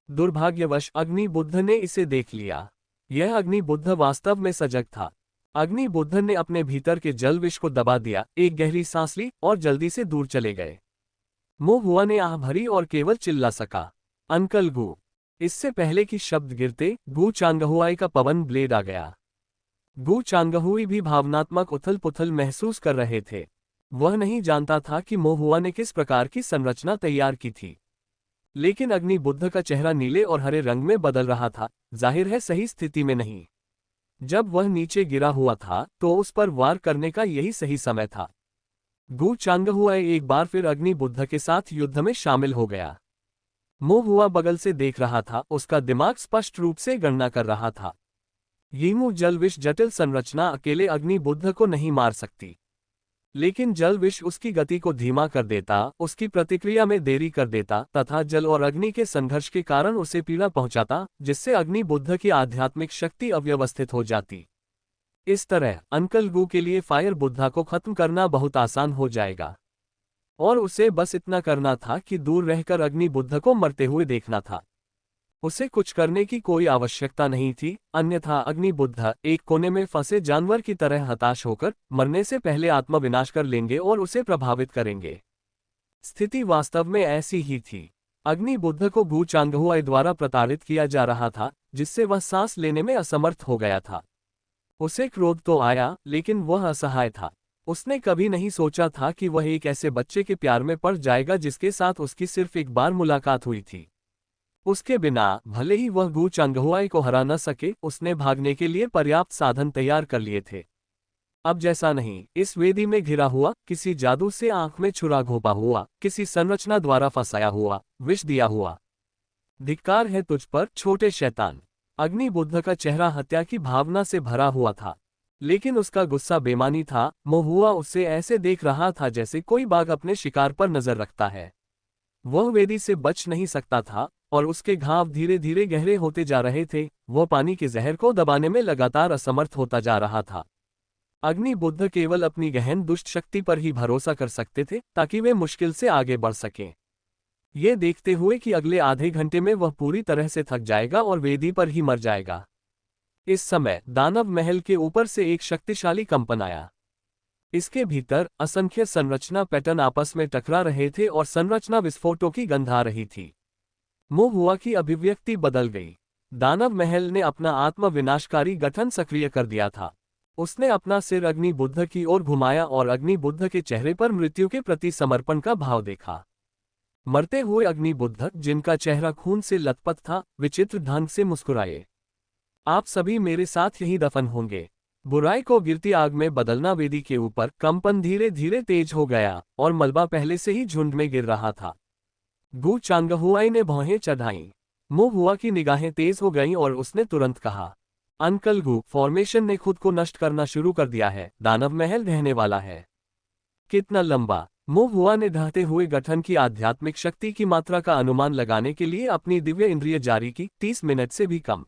दुर्भाग्यवश अग्नि बुद्ध ने इसे देख लिया। यह अग्नि बुद्ध वास्तव में सजग था। अग्नि बुद्ध ने अपने भीतर के जल विष को दबा दिया, एक गहरी सांस ली और जल्दी से दूर चले गए। मोहुआ ने आह भरी और केवल चिल्ला सका, अंकल गू। इससे पहले कि शब्द गिरते गू चांगहुआई का पवन ब्लेड आ गया। गू चांगहुई भी भावनात्मक उथल पुथल महसूस कर रहे थे। वह नहीं जानता था कि मोहुआ ने किस प्रकार की संरचना तैयार की थी, लेकिन अग्नि बुद्ध का चेहरा नीले और हरे रंग में बदल रहा था, जाहिर है सही स्थिति में नहीं। जब वह नीचे गिरा हुआ था तो उस पर वार करने का यही सही समय था। गू चांगहुआई एक बार फिर अग्नि बुद्ध के साथ युद्ध में शामिल हो गया। मोहुआ बगल से देख रहा था, उसका दिमाग स्पष्ट रूप से गणना कर रहा था। यीमू जल विष जटिल संरचना अकेले अग्नि बुद्ध को नहीं मार सकती, लेकिन जल विष उसकी गति को धीमा कर देता, उसकी प्रतिक्रिया में देरी कर देता तथा जल और अग्नि के संघर्ष के कारण उसे पीड़ा पहुंचाता, जिससे अग्नि बुद्ध की आध्यात्मिक शक्ति अव्यवस्थित हो जाती। इस तरह अंकल गू के लिए फायर बुद्धा को खत्म करना बहुत आसान हो जाएगा, और उसे बस इतना करना था कि दूर रहकर अग्नि बुद्ध को मरते हुए देखना था। उसे कुछ करने की कोई आवश्यकता नहीं थी, अन्यथा अग्नि बुद्ध एक कोने में फंसे जानवर की तरह हताश होकर मरने से पहले आत्मविनाश कर लेंगे और उसे प्रभावित करेंगे। स्थिति वास्तव में ऐसी ही थी। अग्नि बुद्ध को गू चांगहुआई द्वारा प्रताड़ित किया जा रहा था, जिससे वह सांस लेने में असमर्थ हो गया था। उसे क्रोध तो आया, लेकिन वह असहाय था। उसने कभी नहीं सोचा था कि वह एक ऐसे बच्चे के प्यार में पड़ जाएगा जिसके साथ उसकी सिर्फ एक बार मुलाकात हुई थी। उसके बिना भले ही वह गू चांगहुआई को हरा न सके, उसने भागने के लिए पर्याप्त साधन तैयार कर लिए थे। अब जैसा नहीं, इस वेदी में घिरा हुआ, किसी जादू से आंख में छुरा घोंपा हुआ, किसी संरचना द्वारा फंसाया हुआ, विष दिया हुआ। धिक्कार है तुझ पर, छोटे शैतान। अग्नि बुद्ध का चेहरा हत्या की भावना से भरा हुआ था, लेकिन उसका गुस्सा बेमानी था। मोहुआ उसे ऐसे देख रहा था जैसे कोई बाघ अपने शिकार पर नजर रखता है। वह वेदी से बच नहीं सकता था, और उसके घाव धीरे धीरे गहरे होते जा रहे थे। वह पानी के जहर को दबाने में लगातार असमर्थ होता जा रहा था। अग्नि बुद्ध केवल अपनी गहन दुष्ट शक्ति पर ही भरोसा कर सकते थे, ताकि वे मुश्किल से आगे बढ़ सकें। ये देखते हुए कि अगले आधे घंटे में वह पूरी तरह से थक जाएगा और वेदी पर ही मर जाएगा। इस समय दानव महल के ऊपर से एक शक्तिशाली कंपन आया। इसके भीतर असंख्य संरचना पैटर्न आपस में टकरा रहे थे और संरचना विस्फोटों की गंध आ रही थी। मोहुआ की अभिव्यक्ति बदल गई। दानव महल ने अपना आत्म विनाशकारी गठन सक्रिय कर दिया था। उसने अपना सिर अग्नि बुद्ध की ओर घुमाया और अग्नि बुद्ध के चेहरे पर मृत्यु के प्रति समर्पण का भाव देखा। मरते हुए अग्नि बुद्ध, जिनका चेहरा खून से लथपथ था, विचित्र ढंग से मुस्कुराए। आप सभी मेरे साथ यहीं दफन होंगे। बुराई को गिरती आग में बदलना। वेदी के ऊपर कंपन धीरे धीरे तेज हो गया और मलबा पहले से ही झुंड में गिर रहा था। गू चांगहुआई ने भौहें चढ़ाईं। मोहुआ की निगाहें तेज हो गईं और उसने तुरंत कहा, अंकल गू, फॉर्मेशन ने खुद को नष्ट करना शुरू कर दिया है। दानव महल रहने वाला है। कितना लंबा? मोहुआ ने ढहते हुए गठन की आध्यात्मिक शक्ति की मात्रा का अनुमान लगाने के लिए अपनी दिव्य इंद्रिय जारी की। 30 मिनट से भी कम।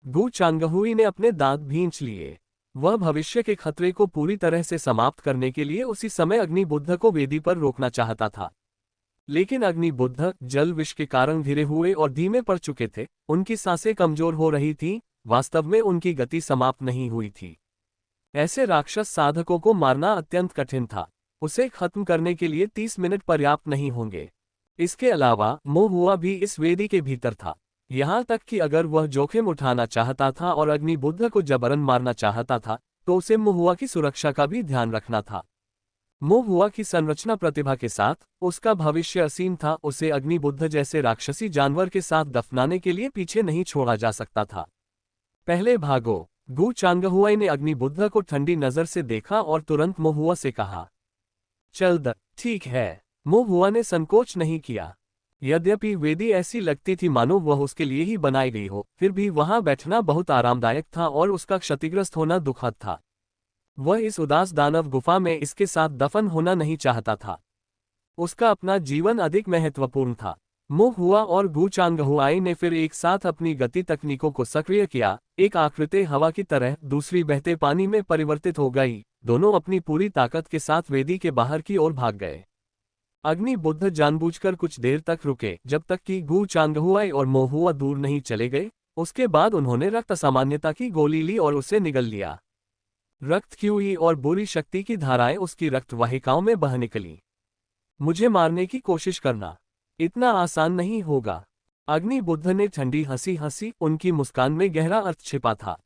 गू चांगहुई ने अपने दांत भींच लिए। वह भविष्य के खतरे को पूरी तरह से समाप्त करने के लिए उसी समय अग्नि बुद्ध को वेदी पर रोकना चाहता था, लेकिन अग्नि बुद्ध जल विष के कारण घिरे हुए और धीमे पड़ चुके थे। उनकी सांसें कमजोर हो रही थीं। वास्तव में उनकी गति समाप्त नहीं हुई थी। ऐसे राक्षस साधकों को मारना अत्यंत कठिन था। उसे खत्म करने के लिए 30 मिनट पर्याप्त नहीं होंगे। इसके अलावा मोहुआ भी इस वेदी के भीतर था। यहाँ तक कि अगर वह जोखिम उठाना चाहता था और अग्नि बुद्ध को जबरन मारना चाहता था, तो उसे मोहुआ की सुरक्षा का भी ध्यान रखना था। मोहुआ की संरचना प्रतिभा के साथ उसका भविष्य असीम था। उसे अग्नि बुद्ध जैसे राक्षसी जानवर के साथ दफनाने के लिए पीछे नहीं छोड़ा जा सकता था। पहले भागो। गू चांगहुआई ने अग्नि बुद्ध को ठंडी नजर से देखा और तुरंत मोहुआ से कहा, चल ठीक है। मोहुआ ने संकोच नहीं किया। यद्यपि वेदी ऐसी लगती थी मानो वह उसके लिए ही बनाई गई हो, फिर भी वहां बैठना बहुत आरामदायक था और उसका क्षतिग्रस्त होना दुखद था। वह इस उदास दानव गुफा में इसके साथ दफन होना नहीं चाहता था। उसका अपना जीवन अधिक महत्वपूर्ण था। मो हुआ और गू चांगहुआई ने फिर एक साथ अपनी गति तकनीकों को सक्रिय किया। एक आकृति हवा की तरह, दूसरी बहते पानी में परिवर्तित हो गई। दोनों अपनी पूरी ताकत के साथ वेदी के बाहर की ओर भाग गए। अग्नि बुद्ध जानबूझकर कुछ देर तक रुके, जब तक कि गू चांगहुआई और मो हुआ दूर नहीं चले गए। उसके बाद उन्होंने रक्त असामान्यता की गोली ली और उसे निगल लिया। रक्त क्यूई और बुरी शक्ति की धाराएं उसकी रक्त वाहिकाओं में बह निकली। मुझे मारने की कोशिश करना इतना आसान नहीं होगा। अग्नि बुद्ध ने ठंडी हंसी हंसी, उनकी मुस्कान में गहरा अर्थ छिपा था।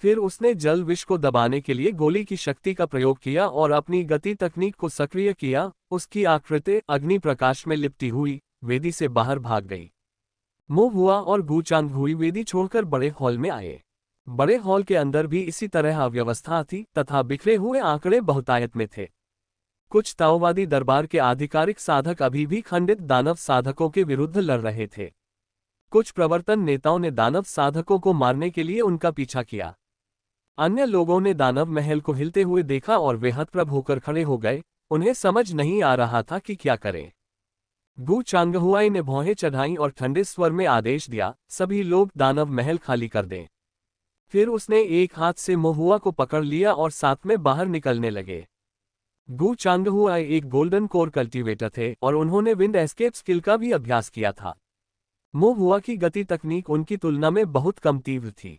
फिर उसने जल विष को दबाने के लिए गोली की शक्ति का प्रयोग किया और अपनी गति तकनीक को सक्रिय किया। उसकी आकृति अग्नि प्रकाश में लिपटी हुई वेदी से बाहर भाग गई। मो हुआ और गू चांगहुई वेदी छोड़कर बड़े हॉल में आए। बड़े हॉल के अंदर भी इसी तरह अव्यवस्था थी तथा बिखरे हुए आंकड़े बहुतायत में थे। कुछ ताओवादी दरबार के आधिकारिक साधक अभी भी खंडित दानव साधकों के विरुद्ध लड़ रहे थे। कुछ प्रवर्तन नेताओं ने दानव साधकों को मारने के लिए उनका पीछा किया। अन्य लोगों ने दानव महल को हिलते हुए देखा और वे हतप्रभ होकर खड़े हो गए। उन्हें समझ नहीं आ रहा था कि क्या करें। गू चांगहुआई ने भौहें चढ़ाई और ठंडे स्वर में आदेश दिया, सभी लोग दानव महल खाली कर दें। फिर उसने एक हाथ से मो हुआ को पकड़ लिया और साथ में बाहर निकलने लगे। गू चांगहुआई एक गोल्डन कोर कल्टीवेटर थे और उन्होंने विंड एस्केप स्किल का भी अभ्यास किया था। मो हुआ की गति तकनीक उनकी तुलना में बहुत कम तीव्र थी।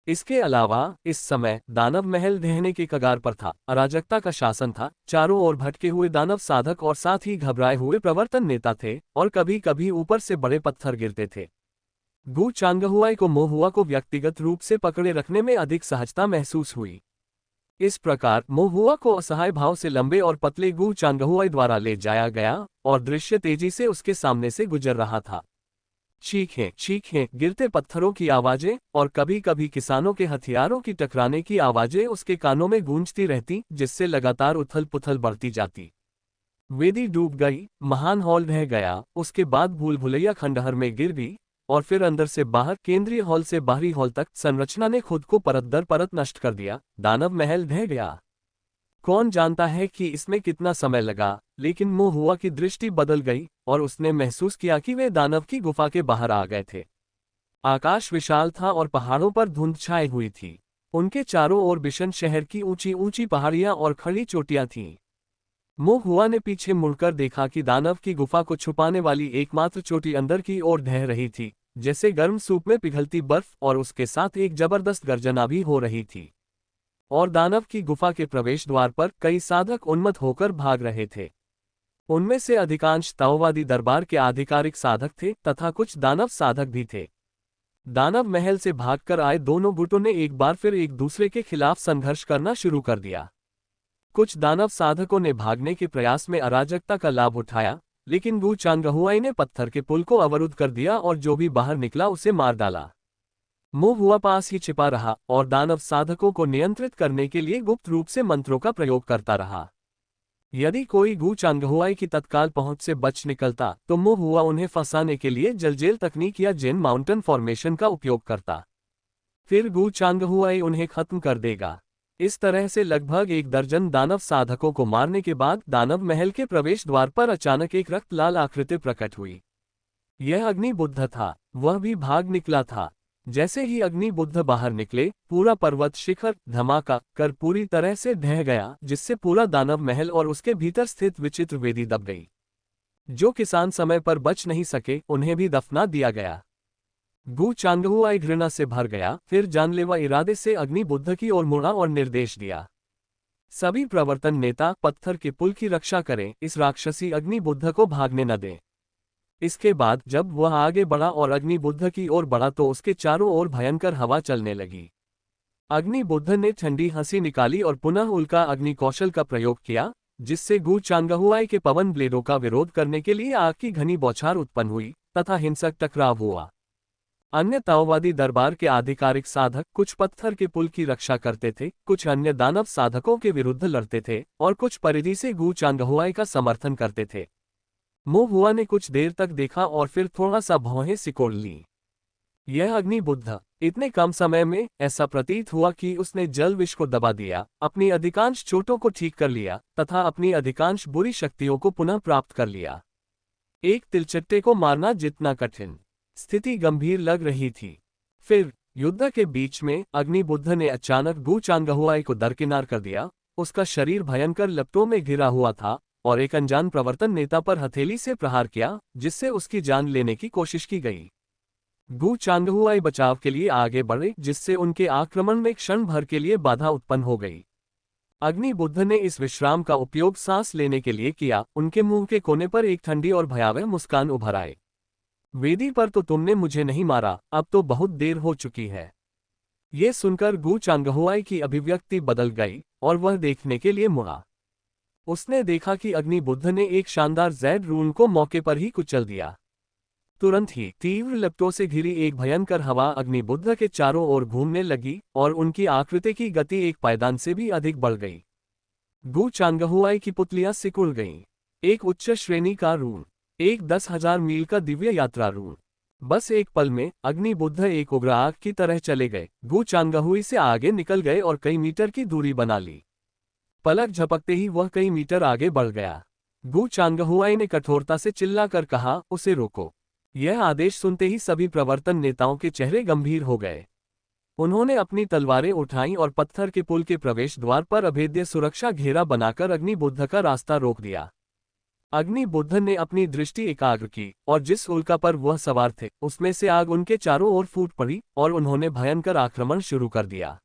इसके अलावा इस समय दानव महल ढहने के कगार पर था। अराजकता का शासन था। चारों ओर भटके हुए दानव साधक और साथ ही घबराए हुए प्रवर्तन नेता थे और कभी कभी ऊपर से बड़े पत्थर गिरते थे। गू चांगहुआई को मो हुआ को व्यक्तिगत रूप से पकड़े रखने में अधिक सहजता महसूस हुई। इस प्रकार मो हुआ को असहाय भाव से लंबे और पतले गू चांगहुआई द्वारा ले जाया गया और दृश्य तेजी से उसके सामने से गुजर रहा था। चीखें चीखें, गिरते पत्थरों की आवाजें और कभी कभी किसानों के हथियारों की टकराने की आवाजें उसके कानों में गूंजती रहती, जिससे लगातार उथल पुथल बढ़ती जाती। वेदी डूब गई, महान हॉल ढह गया, उसके बाद भूल भुलैया खंडहर में गिर गई और फिर अंदर से बाहर, केंद्रीय हॉल से बाहरी हॉल तक संरचना ने खुद को परत दर परत नष्ट कर दिया। दानव महल ढह गया। कौन जानता है कि इसमें कितना समय लगा, लेकिन मो हुआ की दृष्टि बदल गई और उसने महसूस किया कि वे दानव की गुफा के बाहर आ गए थे। आकाश विशाल था और पहाड़ों पर धुंध छाई हुई थी। उनके चारों ओर बिशन शहर की ऊंची ऊंची पहाड़ियां और खड़ी चोटियां थीं। मो हुआ ने पीछे मुड़कर देखा कि दानव की गुफा को छुपाने वाली एकमात्र चोटी अंदर की ओर ढह रही थी, जैसे गर्म सूप में पिघलती बर्फ, और उसके साथ एक जबरदस्त गर्जना भी हो रही थी। और दानव की गुफा के प्रवेश द्वार पर कई साधक उन्मत्त होकर भाग रहे थे। उनमें से अधिकांश ताओवादी दरबार के आधिकारिक साधक थे तथा कुछ दानव साधक भी थे। दानव महल से भागकर आए दोनों गुटों ने एक बार फिर एक दूसरे के खिलाफ संघर्ष करना शुरू कर दिया। कुछ दानव साधकों ने भागने के प्रयास में अराजकता का लाभ उठाया, लेकिन गू चांगहुआई ने पत्थर के पुल को अवरुद्ध कर दिया और जो भी बाहर निकला उसे मार डाला। मो हुआ पास ही छिपा रहा और दानव साधकों को नियंत्रित करने के लिए गुप्त रूप से मंत्रों का प्रयोग करता रहा। यदि कोई गू चांगहुआई की तत्काल पहुंच से बच निकलता तो मो हुआ उन्हें फंसाने के लिए जलजेल तकनीक या जेन माउंटेन फॉर्मेशन का उपयोग करता। फिर गू चांगहुआई उन्हें खत्म कर देगा। इस तरह से लगभग एक दर्जन दानव साधकों को मारने के बाद दानव महल के प्रवेश द्वार पर अचानक एक रक्त लाल आकृति प्रकट हुई। यह अग्नि बुद्ध था। वह भी भाग निकला था। जैसे ही अग्नि बुद्ध बाहर निकले, पूरा पर्वत शिखर धमाका कर पूरी तरह से ढह गया, जिससे पूरा दानव महल और उसके भीतर स्थित विचित्र वेदी दब गई। जो किसान समय पर बच नहीं सके, उन्हें भी दफना दिया गया। गू चांगहुआई घृणा से भर गया, फिर जानलेवा इरादे से अग्नि बुद्ध की ओर मुड़ा और निर्देश दिया, सभी प्रवर्तन नेता पत्थर के पुल की रक्षा करें, इस राक्षसी अग्नि बुद्ध को भागने न दें। इसके बाद जब वह आगे बढ़ा और अग्नि बुद्ध की ओर बढ़ा तो उसके चारों ओर भयंकर हवा चलने लगी। अग्नि बुद्ध ने ठंडी हंसी निकाली और पुनः उल्का अग्नि कौशल का प्रयोग किया, जिससे गू चांगहुआई के पवन ब्लेडों का विरोध करने के लिए आग की घनी बौछार उत्पन्न हुई तथा हिंसक टकराव हुआ। अन्य ताओवादी दरबार के आधिकारिक साधक कुछ पत्थर के पुल की रक्षा करते थे, कुछ अन्य दानव साधकों के विरुद्ध लड़ते थे और कुछ परिधि से गू चांगहुआई का समर्थन करते थे। मो हुआ ने कुछ देर तक देखा और फिर थोड़ा सा भौहें सिकोड़ ली। यह अग्नि बुद्ध इतने कम समय में, ऐसा प्रतीत हुआ कि उसने जल विष को दबा दिया, अपनी अधिकांश चोटों को ठीक कर लिया तथा अपनी अधिकांश बुरी शक्तियों को पुनः प्राप्त कर लिया। एक तिलचट्टे को मारना जितना कठिन। स्थिति गंभीर लग रही थी। फिर युद्ध के बीच में अग्निबुद्ध ने अचानक गु चांगहुआई को दरकिनार कर दिया। उसका शरीर भयंकर लपटों में घिरा हुआ था और एक अनजान प्रवर्तन नेता पर हथेली से प्रहार किया, जिससे उसकी जान लेने की कोशिश की गई। गु चांगहुआई बचाव के लिए आगे बढ़े, जिससे उनके आक्रमण में क्षण भर के लिए बाधा उत्पन्न हो गई। अग्निबुद्ध ने इस विश्राम का उपयोग सांस लेने के लिए किया। उनके मुंह के कोने पर एक ठंडी और भयावह मुस्कान उभर आई। वेदी पर तो तुमने मुझे नहीं मारा, अब तो बहुत देर हो चुकी है। ये सुनकर गु चांगहुआई की अभिव्यक्ति बदल गई और वह देखने के लिए मुड़ा। उसने देखा कि अग्निबुद्ध ने एक शानदार जैड रून को मौके पर ही कुचल दिया। तुरंत ही तीव्र लपटों से घिरी एक भयंकर हवा अग्निबुद्ध के चारों ओर घूमने लगी और उनकी आकृति की गति एक पायदान से भी अधिक बढ़ गई। गु चांगहुआई की पुतलियां सिकुड़ गईं। एक उच्च श्रेणी का रून, एक 10,000 मील का दिव्य यात्रा रून। बस एक पल में अग्निबुद्ध एक उग्र आग की तरह चले गए, गु चांगहुई से आगे निकल गए और कई मीटर की दूरी बना ली। पलक झपकते ही वह कई मीटर आगे बढ़ गया। गु चांगहुआई ने कठोरता से चिल्लाकर कहा, उसे रोको। यह आदेश सुनते ही सभी प्रवर्तन नेताओं के चेहरे गंभीर हो गए। उन्होंने अपनी तलवारें उठाईं और पत्थर के पुल के प्रवेश द्वार पर अभेद्य सुरक्षा घेरा बनाकर अग्निबुद्ध का रास्ता रोक दिया। अग्निबुद्ध ने अपनी दृष्टि एकाग्र की और जिस उल्का पर वह सवार थे उसमें से आग उनके चारों ओर फूट पड़ी और उन्होंने भयंकर आक्रमण शुरू कर दिया।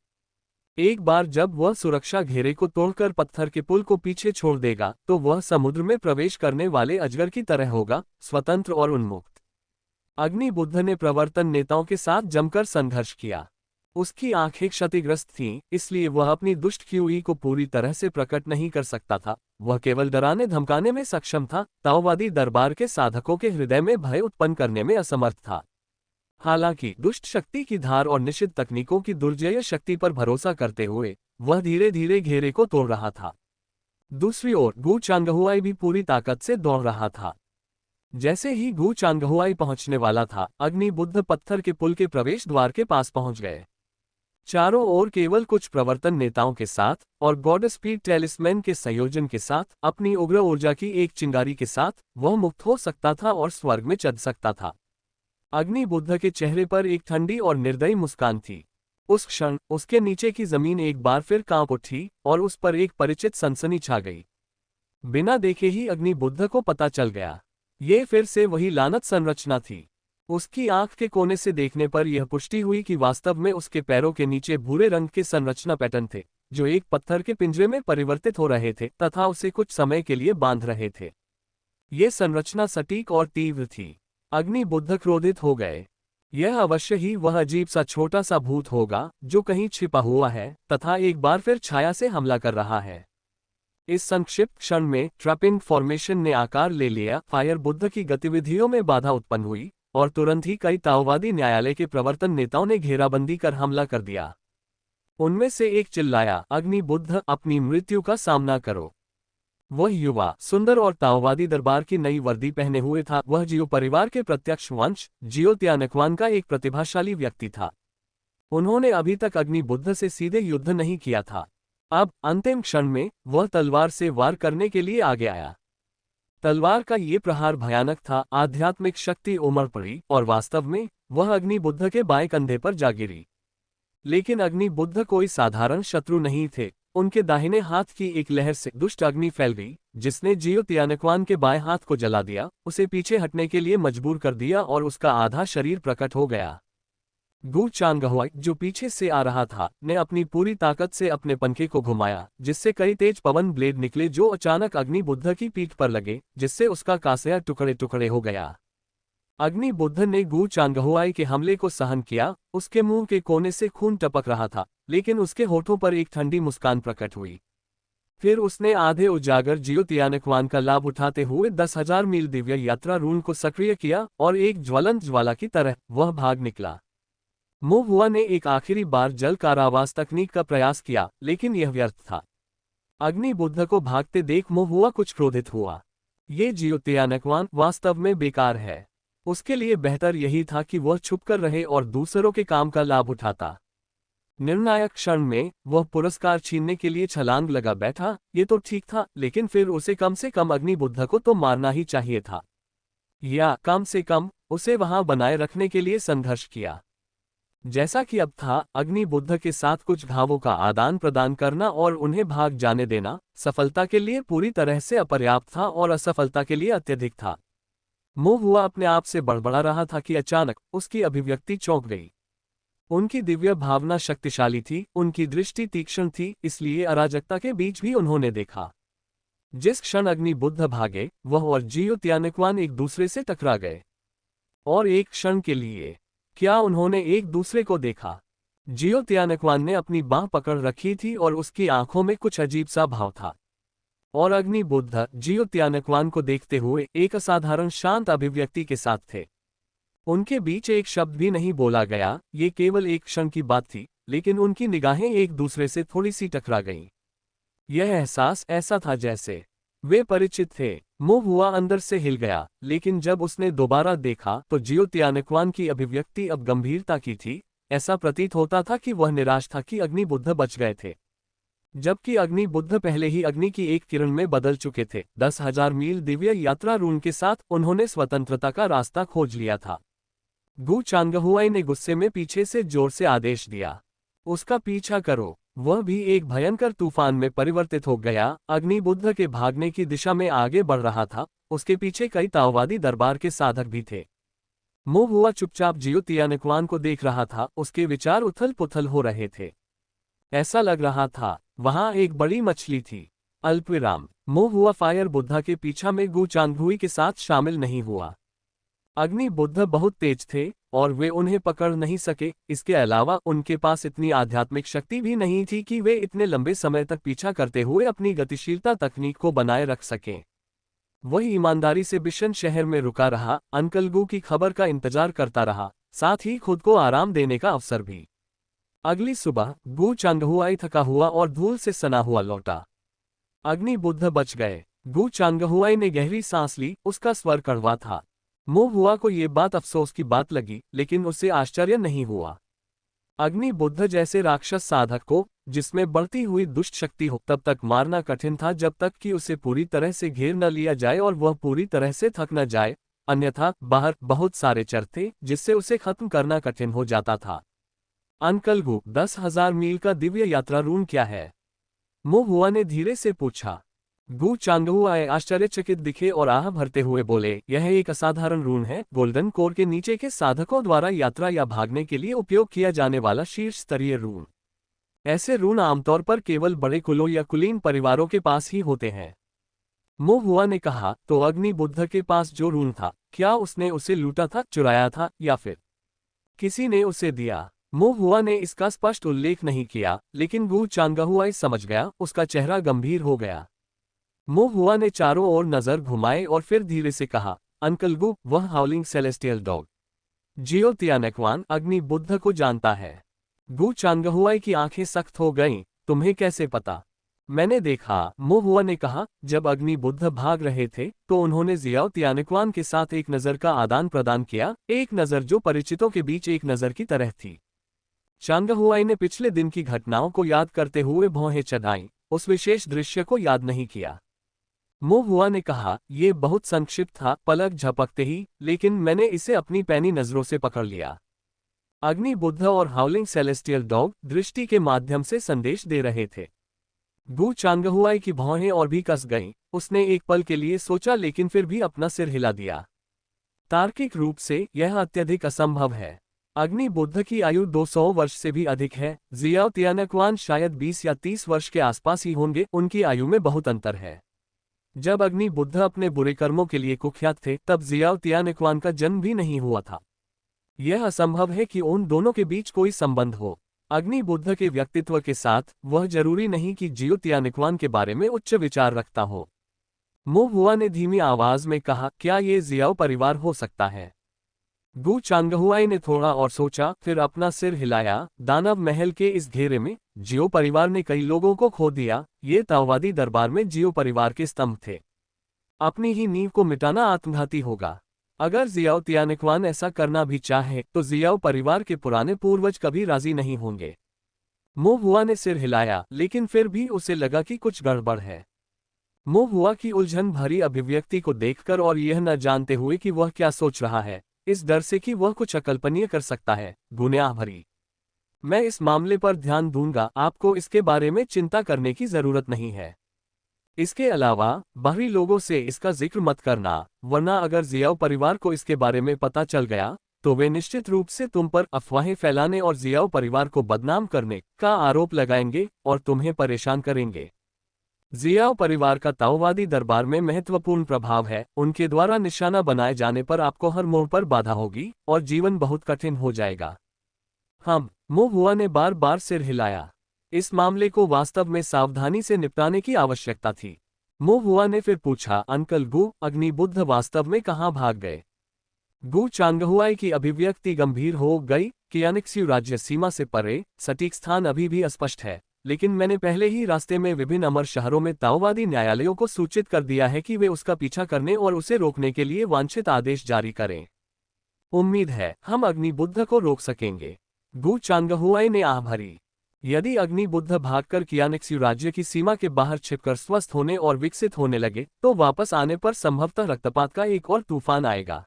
एक बार जब वह सुरक्षा घेरे को तोड़कर पत्थर के पुल को पीछे छोड़ देगा तो वह समुद्र में प्रवेश करने वाले अजगर की तरह होगा, स्वतंत्र और उन्मुक्त। अग्निबुद्ध ने प्रवर्तन नेताओं के साथ जमकर संघर्ष किया। उसकी आंखें क्षतिग्रस्त थीं, इसलिए वह अपनी दुष्ट क्यूई को पूरी तरह से प्रकट नहीं कर सकता था। वह केवल डराने धमकाने में सक्षम था, ताओवादी दरबार के साधकों के हृदय में भय उत्पन्न करने में असमर्थ था। हालांकि दुष्ट शक्ति की धार और निषिद्ध तकनीकों की दुर्जय शक्ति पर भरोसा करते हुए वह धीरे धीरे घेरे को तोड़ रहा था। दूसरी ओर गु चांगहुआई भी पूरी ताकत से दौड़ रहा था। जैसे ही गु चांगहुआई पहुंचने वाला था, अग्निबुद्ध पत्थर के पुल के प्रवेश द्वार के पास पहुंच गए। चारों ओर केवल कुछ प्रवर्तन नेताओं के साथ और गॉड स्पीड टेलिस्मैन के संयोजन के साथ, अपनी उग्र ऊर्जा की एक चिंगारी के साथ वह मुक्त हो सकता था और स्वर्ग में चढ़ सकता था। अग्निबुद्ध के चेहरे पर एक ठंडी और निर्दयी मुस्कान थी। उस क्षण उसके नीचे की जमीन एक बार फिर कांप उठी और उस पर एक परिचित सनसनी छा गई। बिना देखे ही अग्निबुद्ध को पता चल गया, ये फिर से वही लानत संरचना थी। उसकी आंख के कोने से देखने पर यह पुष्टि हुई कि वास्तव में उसके पैरों के नीचे भूरे रंग के संरचना पैटर्न थे, जो एक पत्थर के पिंजरे में परिवर्तित हो रहे थे तथा उसे कुछ समय के लिए बांध रहे थे। ये संरचना सटीक और तीव्र थी। अग्निबुद्ध क्रोधित हो गए। यह अवश्य ही वह अजीब सा छोटा सा भूत होगा जो कहीं छिपा हुआ है तथा एक बार फिर छाया से हमला कर रहा है। इस संक्षिप्त क्षण में ट्रैपिंग फॉर्मेशन ने आकार ले लिया। फायर बुद्ध की गतिविधियों में बाधा उत्पन्न हुई और तुरंत ही कई ताओवादी न्यायालय के प्रवर्तन नेताओं ने घेराबंदी कर हमला कर दिया। उनमें से एक चिल्लाया, अग्निबुद्ध, अपनी मृत्यु का सामना करो। वह युवा, सुंदर और ताओवादी दरबार की नई वर्दी पहने हुए था। वह जियो परिवार के प्रत्यक्ष वंश जियो त्यानक्वान का एक प्रतिभाशाली व्यक्ति था। उन्होंने अभी तक अग्निबुद्ध से सीधे युद्ध नहीं किया था। अब अंतिम क्षण में वह तलवार से वार करने के लिए आगे आया। तलवार का ये प्रहार भयानक था। आध्यात्मिक शक्ति उमड़ पड़ी और वास्तव में वह अग्निबुद्ध के बाएं कंधे पर जा गिरी। लेकिन अग्निबुद्ध कोई साधारण शत्रु नहीं थे। उनके दाहिने हाथ की एक लहर से दुष्ट अग्नि फैल गई, जिसने जियो त्यानक्वान के बाएं हाथ को जला दिया, उसे पीछे हटने के लिए मजबूर कर दिया और उसका आधा शरीर प्रकट हो गया। गु चांगहुआई, जो पीछे से आ रहा था, ने अपनी पूरी ताकत से अपने पंखे को घुमाया, जिससे कई तेज पवन ब्लेड निकले जो अचानक अग्निबुद्ध की पीठ पर लगे, जिससे उसका कांसया टुकड़े टुकड़े हो गया। अग्निबुद्ध ने गु चांगहुआई के हमले को सहन किया। उसके मुंह के कोने से खून टपक रहा था, लेकिन उसके होठों पर एक ठंडी मुस्कान प्रकट हुई। फिर उसने आधे उजागर जियो त्यानक्वान का लाभ उठाते हुए 10,000 मील दिव्य यात्रा रून को सक्रिय किया और एक ज्वलंत ज्वाला की तरह वह भाग निकला। मोहुआ ने एक आखिरी बार जल कारावास तकनीक का प्रयास किया, लेकिन यह व्यर्थ था। अग्निबुद्ध को भागते देख मोहुआ कुछ क्रोधित हुआ। ये जियो त्यानक्वान वास्तव में बेकार है। उसके लिए बेहतर यही था कि वह छुपकर रहे और दूसरों के काम का लाभ उठाता। निर्णायक क्षण में वह पुरस्कार छीनने के लिए छलांग लगा बैठा। ये तो ठीक था, लेकिन फिर उसे कम से कम अग्निबुद्ध को तो मारना ही चाहिए था। या कम से कम उसे वहां बनाए रखने के लिए संघर्ष किया। जैसा कि अब था, अग्नि बुद्ध के साथ कुछ घावों का आदान प्रदान करना और उन्हें भाग जाने देना सफलता के लिए पूरी तरह से अपर्याप्त था और असफलता के लिए अत्यधिक था। मोह हुआ अपने आप से बड़बड़ा रहा था कि अचानक उसकी अभिव्यक्ति चौंक गई। उनकी दिव्य भावना शक्तिशाली थी, उनकी दृष्टि तीक्ष्ण थी, इसलिए अराजकता के बीच भी उन्होंने देखा। जिस क्षण अग्नि बुद्ध भागे, वह और जियो त्यानक्वान एक दूसरे से टकरा गए। और एक क्षण के लिए क्या उन्होंने एक दूसरे को देखा? जियो त्यानक्वान ने अपनी बांह पकड़ रखी थी और उसकी आंखों में कुछ अजीब सा भाव था। और अग्नि बुद्ध जियो त्यानक्वान को देखते हुए एक असाधारण शांत अभिव्यक्ति के साथ थे। उनके बीच एक शब्द भी नहीं बोला गया, ये केवल एक क्षण की बात थी, लेकिन उनकी निगाहें एक दूसरे से थोड़ी सी टकरा गईं। यह एहसास ऐसा था जैसे वे परिचित थे। मोह हुआ अंदर से हिल गया, लेकिन जब उसने दोबारा देखा तो जियो त्यानक्वान की अभिव्यक्ति अब गंभीरता की थी। ऐसा प्रतीत होता था कि वह निराश था कि अग्नि बुद्ध बच गए थे, जबकि अग्नि बुद्ध पहले ही अग्नि की एक किरण में बदल चुके थे। 10,000 मील दिव्य यात्रा रून के साथ उन्होंने स्वतंत्रता का रास्ता खोज लिया था। गु चांगहुआई ने गुस्से में पीछे से जोर से आदेश दिया, उसका पीछा करो। वह भी एक भयंकर तूफान में परिवर्तित हो गया। अग्नि बुद्ध के भागने की दिशा में आगे बढ़ रहा था, उसके पीछे कई ताओवादी दरबार के साधक भी थे। मोह हुआ चुपचाप जियो त्यानक्वान को देख रहा था, उसके विचार उथल पुथल हो रहे थे। ऐसा लग रहा था वहां एक बड़ी मछली थी। अल्पविराम। मोह हुआ फायर बुद्धा के पीछा में गु चांगहुई के साथ शामिल नहीं हुआ। अग्नि बुद्ध बहुत तेज थे और वे उन्हें पकड़ नहीं सके। इसके अलावा उनके पास इतनी आध्यात्मिक शक्ति भी नहीं थी कि वे इतने लंबे समय तक पीछा करते हुए अपनी गतिशीलता तकनीक को बनाए रख सकें। वही ईमानदारी से बिशन शहर में रुका रहा, अंकल गु की खबर का इंतजार करता रहा, साथ ही खुद को आराम देने का अवसर भी। अगली सुबह गु चांगहुआई थका हुआ और धूल से सना हुआ लौटा। अग्नि बुद्ध बच गए। गु चांगहुआई ने गहरी सांस ली, उसका स्वर कड़वा था। मोह हुआ को ये बात अफसोस की बात लगी, लेकिन उसे आश्चर्य नहीं हुआ। अग्नि बुद्ध जैसे राक्षस साधक को, जिसमें बढ़ती हुई दुष्ट शक्ति हो, तब तक मारना कठिन था जब तक कि उसे पूरी तरह से घेर न लिया जाए और वह पूरी तरह से थक न जाए। अन्यथा बाहर बहुत सारे चर थे जिससे उसे खत्म करना कठिन हो जाता था। अंकल गु, 10,000 मील का दिव्य यात्रा रून क्या है? मोह हुआ ने धीरे से पूछा। गु चांगहुआई आश्चर्यचकित दिखे और आह भरते हुए बोले, यह एक असाधारण रून है, गोल्डन कोर के नीचे के साधकों द्वारा यात्रा या भागने के लिए उपयोग किया जाने वाला शीर्ष स्तरीय रून। ऐसे रून आमतौर पर केवल बड़े कुलों या कुलीन परिवारों के पास ही होते हैं। मोह हुआ ने कहा, तो अग्नि बुद्ध के पास जो रून था, क्या उसने उसे लूटा था, चुराया था, या फिर किसी ने उसे दिया? मोह हुआ ने इसका स्पष्ट उल्लेख नहीं किया, लेकिन गु चांगहुआई समझ गया। उसका चेहरा गंभीर हो गया। मोह हुआ ने चारों ओर नजर घुमाए और फिर धीरे से कहा, अंकल गु, वह हाउलिंग सेलेस्टियल डॉग जियो त्यानक्वान अग्नि बुद्ध को जानता है। गु चांगहुआई की आंखें सख्त हो गईं। तुम्हें कैसे पता? मैंने देखा, मोह हुआ ने कहा। जब अग्नि बुद्ध भाग रहे थे तो उन्होंने जियाओ त्यानक्वान के साथ एक नजर का आदान प्रदान किया, एक नजर जो परिचितों के बीच एक नजर की तरह थी। चांगहुआई ने पिछले दिन की घटनाओं को याद करते हुए भौहें चढ़ाईं, उस विशेष दृश्य को याद नहीं किया। मोह हुआ ने कहा, यह बहुत संक्षिप्त था, पलक झपकते ही, लेकिन मैंने इसे अपनी पैनी नजरों से पकड़ लिया। अग्नि बुद्ध और हाउलिंग सेलेस्टियल डॉग दृष्टि के माध्यम से संदेश दे रहे थे। गु चांगहुआई की भौहें और भी कस गईं। उसने एक पल के लिए सोचा, लेकिन फिर भी अपना सिर हिला दिया। तार्किक रूप से यह अत्यधिक असंभव है। अग्नि बुद्ध की आयु 200 वर्ष से भी अधिक है। जियाओ त्यानक्वान शायद 20 या 30 वर्ष के आसपास ही होंगे। उनकी आयु में बहुत अंतर है। जब अग्नि बुद्ध अपने बुरे कर्मों के लिए कुख्यात थे, तब जियाओ त्यानक्वान का जन्म भी नहीं हुआ था। यह असंभव है कि उन दोनों के बीच कोई संबंध हो। अग्नि बुद्ध के व्यक्तित्व के साथ वह जरूरी नहीं कि जियो त्यानक्वान के बारे में उच्च विचार रखता हो। मोह हुआ ने धीमी आवाज में कहा, क्या ये जियाओ परिवार हो सकता है? गु चांगहुआई ने थोड़ा और सोचा, फिर अपना सिर हिलाया। दानव महल के इस घेरे में जियो परिवार ने कई लोगों को खो दिया। ये ताओवादी दरबार में जियो परिवार के स्तंभ थे। अपनी ही नींव को मिटाना आत्मघाती होगा। अगर जियाओ त्यानक्वान ऐसा करना भी चाहे तो जियाओ परिवार के पुराने पूर्वज कभी राजी नहीं होंगे। मोह हुआ ने सिर हिलाया, लेकिन फिर भी उसे लगा कि कुछ गड़बड़ है। मोह हुआ कि उलझन भरी अभिव्यक्ति को देखकर और यह न जानते हुए कि वह क्या सोच रहा है, इस डर से कि वह कुछ अकल्पनीय कर सकता है, गुनाह भरी। मैं इस मामले पर ध्यान दूंगा, आपको इसके बारे में चिंता करने की जरूरत नहीं है। इसके अलावा बाहरी लोगों से इसका जिक्र मत करना, वरना अगर जियाओ परिवार को इसके बारे में पता चल गया तो वे निश्चित रूप से तुम पर अफवाहें फैलाने और जियाओ परिवार को बदनाम करने का आरोप लगाएंगे और तुम्हें परेशान करेंगे। जियाओ परिवार का ताओवादी दरबार में महत्वपूर्ण प्रभाव है, उनके द्वारा निशाना बनाए जाने पर आपको हर मोड़ पर बाधा होगी और जीवन बहुत कठिन हो जाएगा। मोह हुआ ने बार बार सिर हिलाया। इस मामले को वास्तव में सावधानी से निपटाने की आवश्यकता थी। मोह हुआ ने फिर पूछा, अंकल गु, अग्नि बुद्ध वास्तव में कहाँ भाग गए? गु चांगहुआई की अभिव्यक्ति गंभीर हो गई। कियानिक्स्यू राज्य सीमा से परे, सटीक स्थान अभी भी अस्पष्ट है, लेकिन मैंने पहले ही रास्ते में विभिन्न अमर शहरों में ताओवादी न्यायालयों को सूचित कर दिया है कि वे उसका पीछा करने और उसे रोकने के लिए वांछित आदेश जारी करें। उम्मीद है हम अग्नि बुद्ध को रोक सकेंगे। गु चांगहुआई ने आह भरी। यदि अग्नि बुद्ध भागकर कियानिक्स्यू राज्य की सीमा के बाहर छिपकर स्वस्थ होने और विकसित होने लगे तो वापस आने पर संभवतः रक्तपात का एक और तूफान आएगा।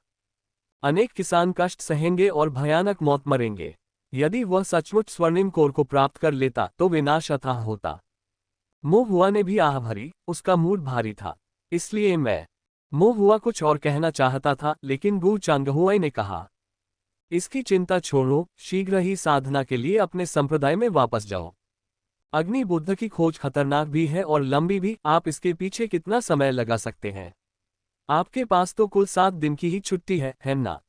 अनेक किसान कष्ट सहेंगे और भयानक मौत मरेंगे। यदि वह सचमुच स्वर्णिम कोर को प्राप्त कर लेता तो विनाश अथाह होता। मोह हुआ ने भी आह भरी, उसका मूड भारी था। इसलिए मोह हुआ कुछ और कहना चाहता था, लेकिन गु चांगहुआई ने कहा, इसकी चिंता छोड़ो, शीघ्र ही साधना के लिए अपने संप्रदाय में वापस जाओ। अग्नि बुद्ध की खोज खतरनाक भी है और लंबी भी। आप इसके पीछे कितना समय लगा सकते हैं? आपके पास तो कुल 7 दिन की ही छुट्टी है ना?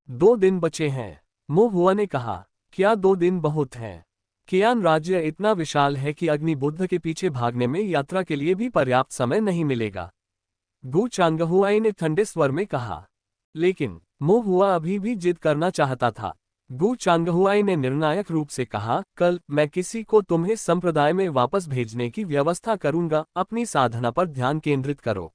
2 दिन बचे हैं, मोह हुआ ने कहा। क्या 2 दिन बहुत हैं? कियान राज्य इतना विशाल है कि अग्नि बुद्ध के पीछे भागने में यात्रा के लिए भी पर्याप्त समय नहीं मिलेगा, गु चांगहुआई ने ठंडे स्वर में कहा। लेकिन मोह हुआ अभी भी जिद करना चाहता था। गु चांगहुआई ने निर्णायक रूप से कहा, कल मैं किसी को तुम्हें संप्रदाय में वापस भेजने की व्यवस्था करूंगा, अपनी साधना पर ध्यान केंद्रित करो।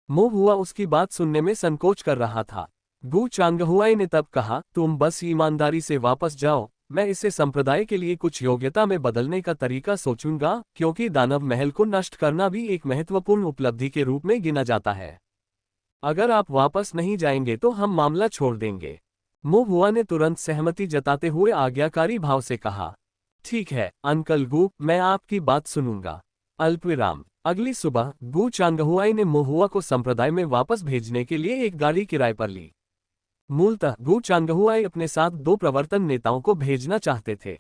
मोह हुआ उसकी बात सुनने में संकोच कर रहा था। गु चांगहुआई ने तब कहा, तुम बस ईमानदारी से वापस जाओ, मैं इसे संप्रदाय के लिए कुछ योग्यता में बदलने का तरीका सोचूंगा, क्योंकि दानव महल को नष्ट करना भी एक महत्वपूर्ण उपलब्धि के रूप में गिना जाता है। अगर आप वापस नहीं जाएंगे तो हम मामला छोड़ देंगे। मोह हुआ ने तुरंत सहमति जताते हुए आज्ञाकारी भाव से कहा, ठीक है अंकल गु, मैं आपकी बात सुनूंगा। अल्पविराम। अगली सुबह गु चांगहुआई ने मोह हुआ को संप्रदाय में वापस भेजने के लिए एक गाड़ी किराए पर ली। मूलतः गु चांगहुआई अपने साथ 2 प्रवर्तन नेताओं को भेजना चाहते थे,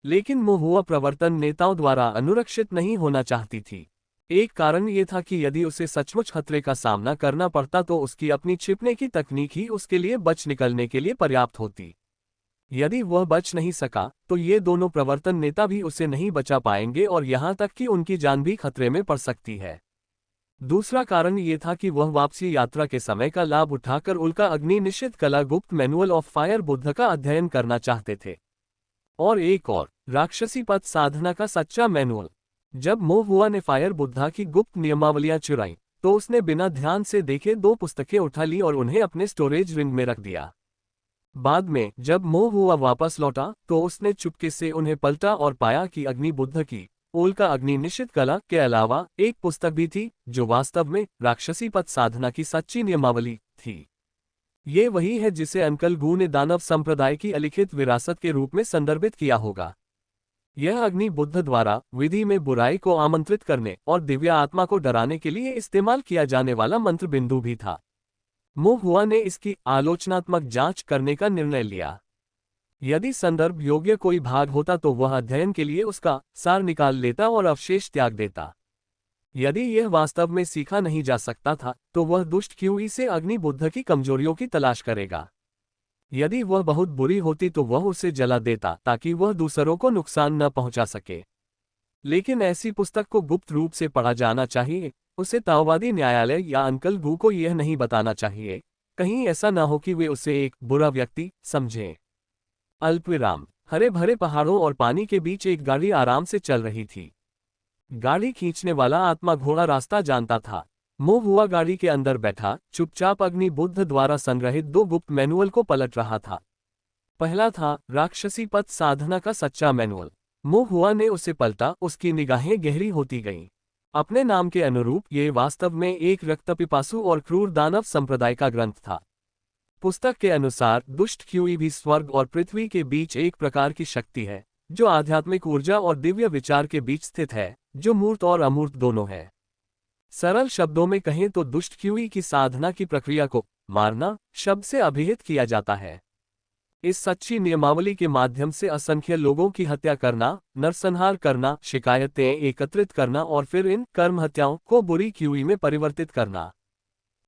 लेकिन मोह हुआ प्रवर्तन नेताओं द्वारा अनुरक्षित नहीं होना चाहती थी। एक कारण ये था कि यदि उसे सचमुच खतरे का सामना करना पड़ता तो उसकी अपनी छिपने की तकनीक ही उसके लिए बच निकलने के लिए पर्याप्त होती। यदि वह बच नहीं सका तो ये दोनों प्रवर्तन नेता भी उसे नहीं बचा पाएंगे और यहाँ तक कि उनकी जान भी खतरे में पड़ सकती है। दूसरा कारण ये था कि वह वापसी यात्रा के समय का लाभ उठाकर उल्का अग्नि निषिद्ध कला गुप्त मैनुअल ऑफ फायर बुद्ध का अध्ययन करना चाहते थे। और एक और, राक्षसी पथ साधना का सच्चा मैनुअल। जब मोह हुआ ने फायर बुद्धा की गुप्त नियमावलियां चुराई तो उसने बिना ध्यान से देखे 2 पुस्तकें उठा ली और उन्हें अपने स्टोरेज रिंग में रख दिया। बाद में जब मोह हुआ वापस लौटा तो उसने चुपके से उन्हें पलटा और पाया कि अग्नि बुद्ध की उल्का अग्नि निषिद्ध कला के अलावा एक पुस्तक भी थी जो वास्तव में राक्षसी पथ साधना की सच्ची नियमावली थी। ये वही है जिसे अंकल गु ने दानव संप्रदाय की अलिखित विरासत के रूप में संदर्भित किया होगा। यह अग्नि बुद्ध द्वारा विधि में बुराई को आमंत्रित करने और दिव्य आत्मा को डराने के लिए इस्तेमाल किया जाने वाला मंत्र बिंदु भी था। मोह हुआ ने इसकी आलोचनात्मक जांच करने का निर्णय लिया। यदि संदर्भ योग्य कोई भाग होता तो वह अध्ययन के लिए उसका सार निकाल लेता और अवशेष त्याग देता। यदि यह वास्तव में सीखा नहीं जा सकता था तो वह दुष्ट क्यूई से अग्नि बुद्ध की कमजोरियों की तलाश करेगा। यदि वह बहुत बुरी होती तो वह उसे जला देता ताकि वह दूसरों को नुकसान न पहुंचा सके। लेकिन ऐसी पुस्तक को गुप्त रूप से पढ़ा जाना चाहिए। उसे ताओवादी न्यायालय या अंकल गु को यह नहीं बताना चाहिए, कहीं ऐसा न हो कि वे उसे एक बुरा व्यक्ति समझें। अल्पविराम। हरे भरे पहाड़ों और पानी के बीच एक गाड़ी आराम से चल रही थी। गाड़ी खींचने वाला आत्मा घोड़ा रास्ता जानता था। मोह हुआ गाड़ी के अंदर बैठा चुपचाप अग्नि बुद्ध द्वारा संग्रहित 2 गुप्त मैनुअल को पलट रहा था। पहला था राक्षसी पथ साधना का सच्चा मैनुअल। मोह हुआ ने उसे पलटा, उसकी निगाहें गहरी होती गईं। अपने नाम के अनुरूप ये वास्तव में एक रक्तपिपासु और क्रूर दानव संप्रदाय का ग्रंथ था। पुस्तक के अनुसार दुष्ट क्यूई भी स्वर्ग और पृथ्वी के बीच एक प्रकार की शक्ति है, जो आध्यात्मिक ऊर्जा और दिव्य विचार के बीच स्थित है, जो मूर्त और अमूर्त दोनों है। सरल शब्दों में कहें तो दुष्ट क्यूई की साधना की प्रक्रिया को मारना शब्द से अभिहित किया जाता है। इस सच्ची नियमावली के माध्यम से असंख्य लोगों की हत्या करना, नरसंहार करना, शिकायतें एकत्रित करना और फिर इन कर्म हत्याओं को बुरी क्यूई में परिवर्तित करना।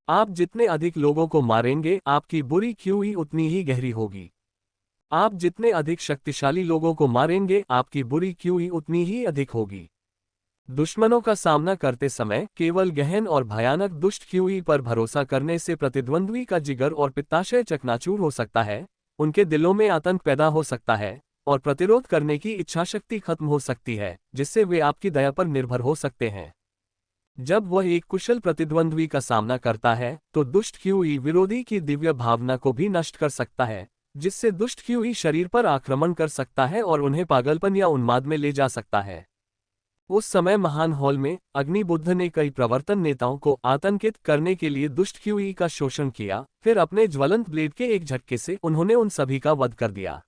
आप जितने अधिक लोगों को मारेंगे, आपकी बुरी क्यूई उतनी ही गहरी होगी। आप जितने अधिक शक्तिशाली लोगों को मारेंगे, आपकी बुरी क्यूई उतनी ही अधिक होगी। दुश्मनों का सामना करते समय केवल गहन और भयानक दुष्ट क्यूई पर भरोसा करने से प्रतिद्वंद्वी का जिगर और पित्ताशय चकनाचूर हो सकता है, उनके दिलों में आतंक पैदा हो सकता है और प्रतिरोध करने की इच्छाशक्ति खत्म हो सकती है, जिससे वे आपकी दया पर निर्भर हो सकते हैं। जब वह एक कुशल प्रतिद्वंद्वी का सामना करता है, तो दुष्ट क्यूई विरोधी की दिव्य भावना को भी नष्ट कर सकता है, जिससे दुष्ट क्यूई शरीर पर आक्रमण कर सकता है और उन्हें पागलपन या उन्माद में ले जा सकता है। उस समय महान हॉल में अग्नि बुद्ध ने कई प्रवर्तन नेताओं को आतंकित करने के लिए दुष्ट क्यूई का शोषण किया, फिर अपने ज्वलंत ब्लेड के एक झटके से उन्होंने उन सभी का वध कर दिया।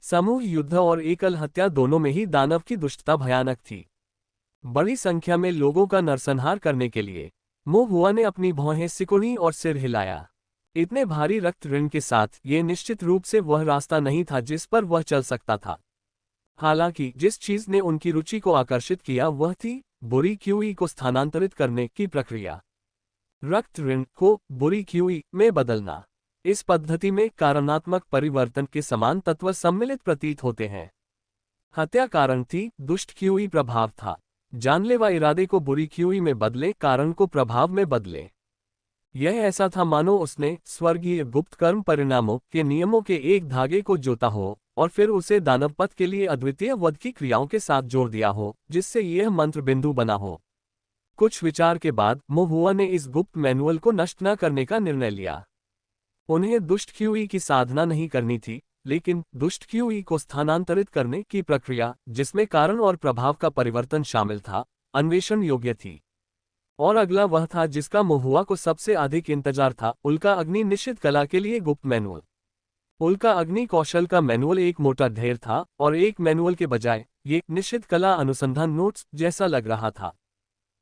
समूह युद्ध और एकल हत्या दोनों में ही दानव की दुष्टता भयानक थी। बड़ी संख्या में लोगों का नरसंहार करने के लिए मोहुआ ने अपनी भौहें सिकुड़ी और सिर हिलाया। इतने भारी रक्त ऋण के साथ ये निश्चित रूप से वह रास्ता नहीं था जिस पर वह चल सकता था। हालांकि जिस चीज ने उनकी रुचि को आकर्षित किया वह थी बुरी क्यूई को स्थानांतरित करने की प्रक्रिया। रक्त ऋण को बुरी क्यूई में बदलना। इस पद्धति में कारणात्मक परिवर्तन के समान तत्व सम्मिलित प्रतीत होते हैं। हत्या कारण थी, दुष्ट क्यूई प्रभाव था। जानलेवा इरादे को बुरी क्यूई में बदले, कारण को प्रभाव में बदले। यह ऐसा था मानो उसने स्वर्गीय गुप्त कर्म परिणामों के नियमों के एक धागे को जोता हो और फिर उसे दानव पथ के लिए अद्वितीय वध की क्रियाओं के साथ जोड़ दिया हो, जिससे यह मंत्र बिंदु बना हो। कुछ विचार के बाद मोहुआ ने इस गुप्त मैनुअल को नष्ट न करने का निर्णय लिया। उन्हें दुष्ट क्यूई की साधना नहीं करनी थी, लेकिन दुष्ट क्यूई को स्थानांतरित करने की प्रक्रिया, जिसमें कारण और प्रभाव का परिवर्तन शामिल था, अन्वेषण योग्य थी। और अगला वह था जिसका मोहुआ को सबसे अधिक इंतजार था, उल्का अग्नि निषिद्ध कला के लिए गुप्त मैनुअल। उल्का अग्नि कौशल का मैनुअल एक मोटा ढेर था और एक मैनुअल के बजाय ये निषिद्ध कला अनुसंधान नोट्स जैसा लग रहा था।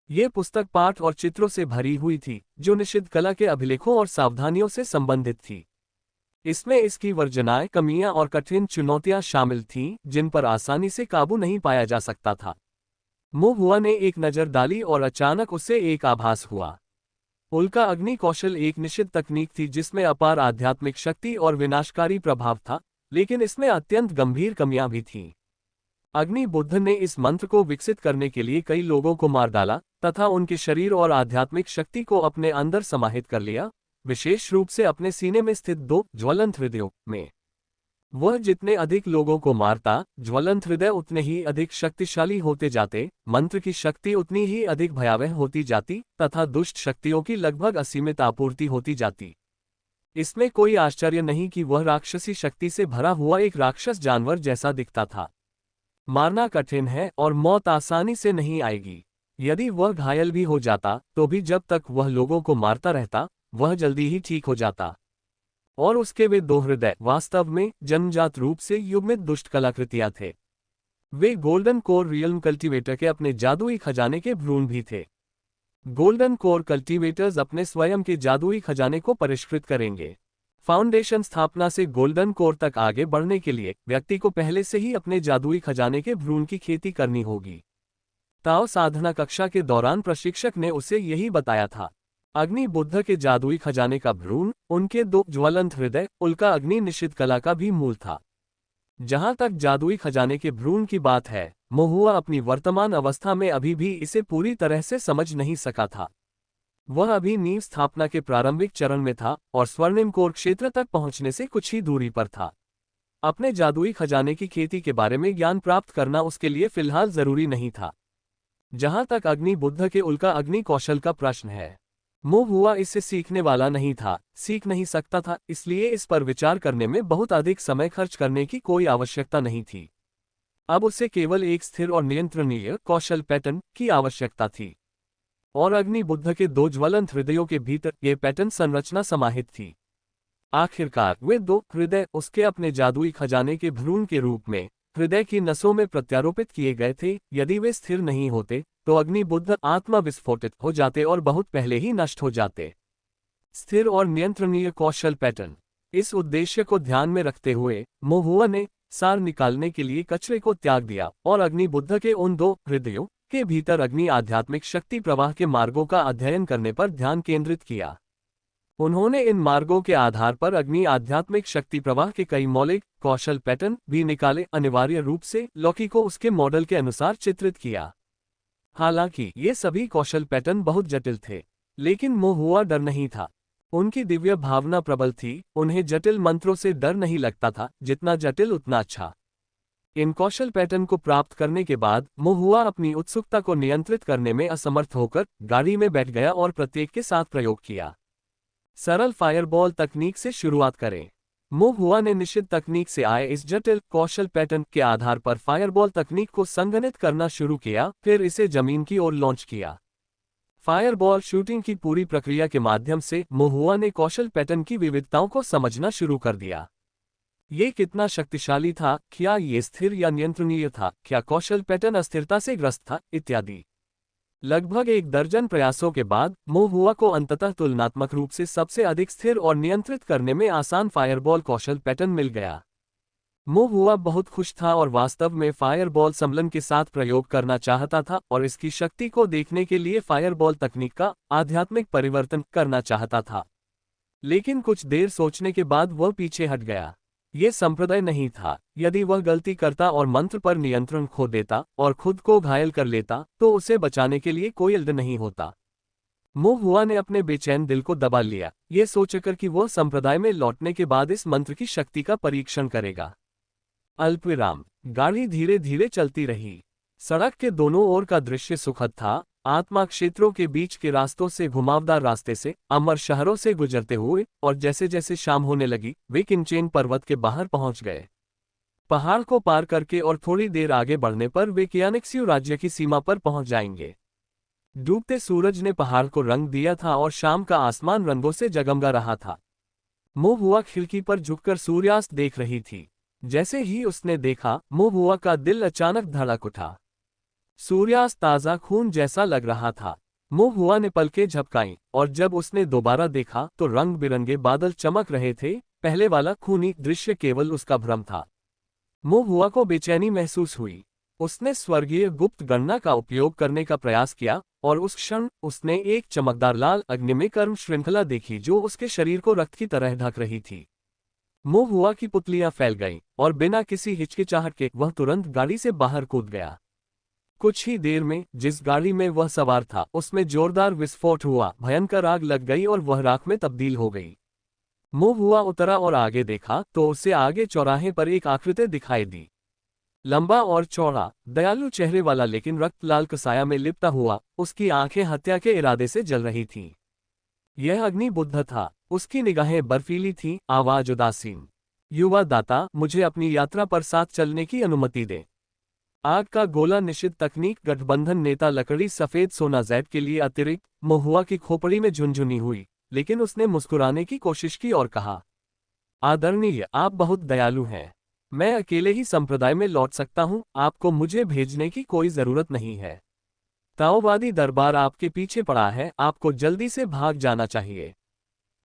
ये पुस्तक पाठ और चित्रों से भरी हुई थी, जो निषिद्ध कला के अभिलेखों और सावधानियों से संबंधित थी। इसमें इसकी वर्जनाएं, कमियां और कठिन चुनौतियां शामिल थीं, जिन पर आसानी से काबू नहीं पाया जा सकता था। मोहुआ ने एक नज़र डाली और अचानक उसे एक आभास हुआ। उल्का अग्नि कौशल एक निश्चित तकनीक थी जिसमें अपार आध्यात्मिक शक्ति और विनाशकारी प्रभाव था, लेकिन इसमें अत्यंत गंभीर कमियां भी थीं। अग्नि बुद्ध ने इस मंत्र को विकसित करने के लिए कई लोगों को मार डाला तथा उनके शरीर और आध्यात्मिक शक्ति को अपने अंदर समाहित कर लिया, विशेष रूप से अपने सीने में स्थित 2 ज्वलंत हृदयों में। वह जितने अधिक लोगों को मारता, ज्वलंत हृदय उतने ही अधिक शक्तिशाली होते जाते, मंत्र की शक्ति उतनी ही अधिक भयावह होती जाती तथा दुष्ट शक्तियों की लगभग असीमित आपूर्ति होती जाती। इसमें कोई आश्चर्य नहीं कि वह राक्षसी शक्ति से भरा हुआ एक राक्षस जानवर जैसा दिखता था। मारना कठिन है और मौत आसानी से नहीं आएगी। यदि वह घायल भी हो जाता तो भी जब तक वह लोगों को मारता रहता, वह जल्दी ही ठीक हो जाता। और उसके वे 2 हृदय वास्तव में जन्मजात रूप से युग्मित दुष्ट कलाकृतियां थे। वे गोल्डन कोर रियल्म कल्टीवेटर के अपने जादुई खजाने के भ्रूण भी थे। गोल्डन कोर कल्टीवेटर्स अपने स्वयं के जादुई खजाने को परिष्कृत करेंगे। फाउंडेशन स्थापना से गोल्डन कोर तक आगे बढ़ने के लिए व्यक्ति को पहले से ही अपने जादुई खजाने के भ्रूण की खेती करनी होगी। ताओ साधना कक्षा के दौरान प्रशिक्षक ने उसे यही बताया था। अग्नि बुद्ध के जादुई खजाने का भ्रूण, उनके 2 ज्वलंत हृदय, उल्का अग्नि निषिद्ध कला का भी मूल था। जहां तक जादुई खजाने के भ्रूण की बात है, मोहुआ अपनी वर्तमान अवस्था में अभी भी इसे पूरी तरह से समझ नहीं सका था। वह अभी नींव स्थापना के प्रारंभिक चरण में था और स्वर्णिम कोर क्षेत्र तक पहुंचने से कुछ ही दूरी पर था। अपने जादुई खजाने की खेती के बारे में ज्ञान प्राप्त करना उसके लिए फिलहाल जरूरी नहीं था। जहां तक अग्नि बुद्ध के उल्का अग्नि कौशल का प्रश्न है, मोहुआ इससे सीखने वाला नहीं था, सीख नहीं सकता था, इसलिए इस पर विचार करने में बहुत अधिक समय खर्च करने की कोई आवश्यकता नहीं थी। अब उसे केवल एक स्थिर और नियंत्रणीय कौशल पैटर्न की आवश्यकता थी। और अग्नि बुद्ध के दो ज्वलंत हृदयों के भीतर ये पैटर्न संरचना समाहित थी। आखिरकार वे दो हृदय उसके अपने जादुई खजाने के भ्रूण के रूप में हृदय की नसों में प्रत्यारोपित किए गए थे। यदि वे स्थिर नहीं होते तो अग्नि बुद्ध आत्मा विस्फोटित हो जाते और बहुत पहले ही नष्ट हो जाते। स्थिर और नियंत्रणीय कौशल पैटर्न। इस उद्देश्य को ध्यान में रखते हुए मोहुआ ने सार निकालने के लिए कचरे को त्याग दिया और अग्नि बुद्ध के उन दो हृदयों के भीतर अग्नि आध्यात्मिक शक्ति प्रवाह के मार्गों का अध्ययन करने पर ध्यान केंद्रित किया। उन्होंने इन मार्गों के आधार पर अग्नि आध्यात्मिक शक्ति प्रवाह के कई मौलिक कौशल पैटर्न भी निकाले, अनिवार्य रूप से लौकी को उसके मॉडल के अनुसार चित्रित किया। हालांकि ये सभी कौशल पैटर्न बहुत जटिल थे, लेकिन मोहुआ डर नहीं था। उनकी दिव्य भावना प्रबल थी, उन्हें जटिल मंत्रों से डर नहीं लगता था, जितना जटिल उतना अच्छा। इन कौशल पैटर्न को प्राप्त करने के बाद मोहुआ अपनी उत्सुकता को नियंत्रित करने में असमर्थ होकर गाड़ी में बैठ गया और प्रत्येक के साथ प्रयोग किया। सरल फायरबॉल तकनीक से शुरुआत करें। मोहुआ ने निश्चित तकनीक से आए इस जटिल कौशल पैटर्न के आधार पर फायरबॉल तकनीक को संगठित करना शुरू किया, फिर इसे जमीन की ओर लॉन्च किया। फायरबॉल शूटिंग की पूरी प्रक्रिया के माध्यम से मोहुआ ने कौशल पैटर्न की विविधताओं को समझना शुरू कर दिया। ये कितना शक्तिशाली था, क्या ये स्थिर या नियंत्रणीय था, क्या कौशल पैटर्न अस्थिरता से ग्रस्त था, इत्यादि। लगभग एक दर्जन प्रयासों के बाद मोहुआ को अंततः तुलनात्मक रूप से सबसे अधिक स्थिर और नियंत्रित करने में आसान फायरबॉल कौशल पैटर्न मिल गया। मोहुआ बहुत खुश था और वास्तव में फायरबॉल सम्मेलन के साथ प्रयोग करना चाहता था और इसकी शक्ति को देखने के लिए फायरबॉल तकनीक का आध्यात्मिक परिवर्तन करना चाहता था। लेकिन कुछ देर सोचने के बाद वह पीछे हट गया। ये संप्रदाय नहीं था। यदि वह गलती करता और मंत्र पर नियंत्रण खो देता और खुद को घायल कर लेता तो उसे बचाने के लिए कोई इल्द नहीं होता। मोहुआ ने अपने बेचैन दिल को दबा लिया, ये सोचकर कि वह संप्रदाय में लौटने के बाद इस मंत्र की शक्ति का परीक्षण करेगा। अल्पविराम। गाड़ी धीरे धीरे चलती रही। सड़क के दोनों ओर का दृश्य सुखद था। आत्मा क्षेत्रों के बीच के रास्तों से, घुमावदार रास्ते से, अमर शहरों से गुजरते हुए, और जैसे जैसे शाम होने लगी वे किंचेन पर्वत के बाहर पहुंच गए। पहाड़ को पार करके और थोड़ी देर आगे बढ़ने पर वे कियानिक्सियो राज्य की सीमा पर पहुंच जाएंगे। डूबते सूरज ने पहाड़ को रंग दिया था और शाम का आसमान रंगों से जगमगा रहा था। मोहुआ खिड़की पर झुककर सूर्यास्त देख रही थी। जैसे ही उसने देखा, मोहुआ का दिल अचानक धड़क उठा। सूर्यास्त ताज़ा खून जैसा लग रहा था। मोहुआ ने पलकें झपकाईं और जब उसने दोबारा देखा तो रंग बिरंगे बादल चमक रहे थे। पहले वाला खूनी दृश्य केवल उसका भ्रम था। मोहुआ को बेचैनी महसूस हुई। उसने स्वर्गीय गुप्त गणना का उपयोग करने का प्रयास किया और उस क्षण उसने एक चमकदार लाल अग्निमय कर्म श्रृंखला देखी जो उसके शरीर को रक्त की तरह ढक रही थी। मोहुआ की पुतलियां फैल गईं और बिना किसी हिचकिचाहट के वह तुरंत गाड़ी से बाहर कूद गया। कुछ ही देर में जिस गाड़ी में वह सवार था उसमें जोरदार विस्फोट हुआ, भयंकर आग लग गई और वह राख में तब्दील हो गई। मोहुआ उतरा और आगे देखा तो उसे आगे चौराहे पर एक आकृति दिखाई दी। लंबा और चौड़ा, दयालु चेहरे वाला, लेकिन रक्त लाल कसाया में लिपटा हुआ। उसकी आंखें हत्या के इरादे से जल रही थीं। यह अग्नि बुद्ध था। उसकी निगाहें बर्फीली थीं, आवाज उदासीन। युवा दाता, मुझे अपनी यात्रा पर साथ चलने की अनुमति दे। आग का गोला निषिद्ध तकनीक गठबंधन नेता लकड़ी सफेद सोना जैद के लिए अतिरिक्त। मोहुआ की खोपड़ी में झुनझुनी हुई, लेकिन उसने मुस्कुराने की कोशिश की और कहा, आदरणीय, आप बहुत दयालु हैं। मैं अकेले ही संप्रदाय में लौट सकता हूं, आपको मुझे भेजने की कोई जरूरत नहीं है। ताओवादी दरबार आपके पीछे पड़ा है, आपको जल्दी से भाग जाना चाहिए।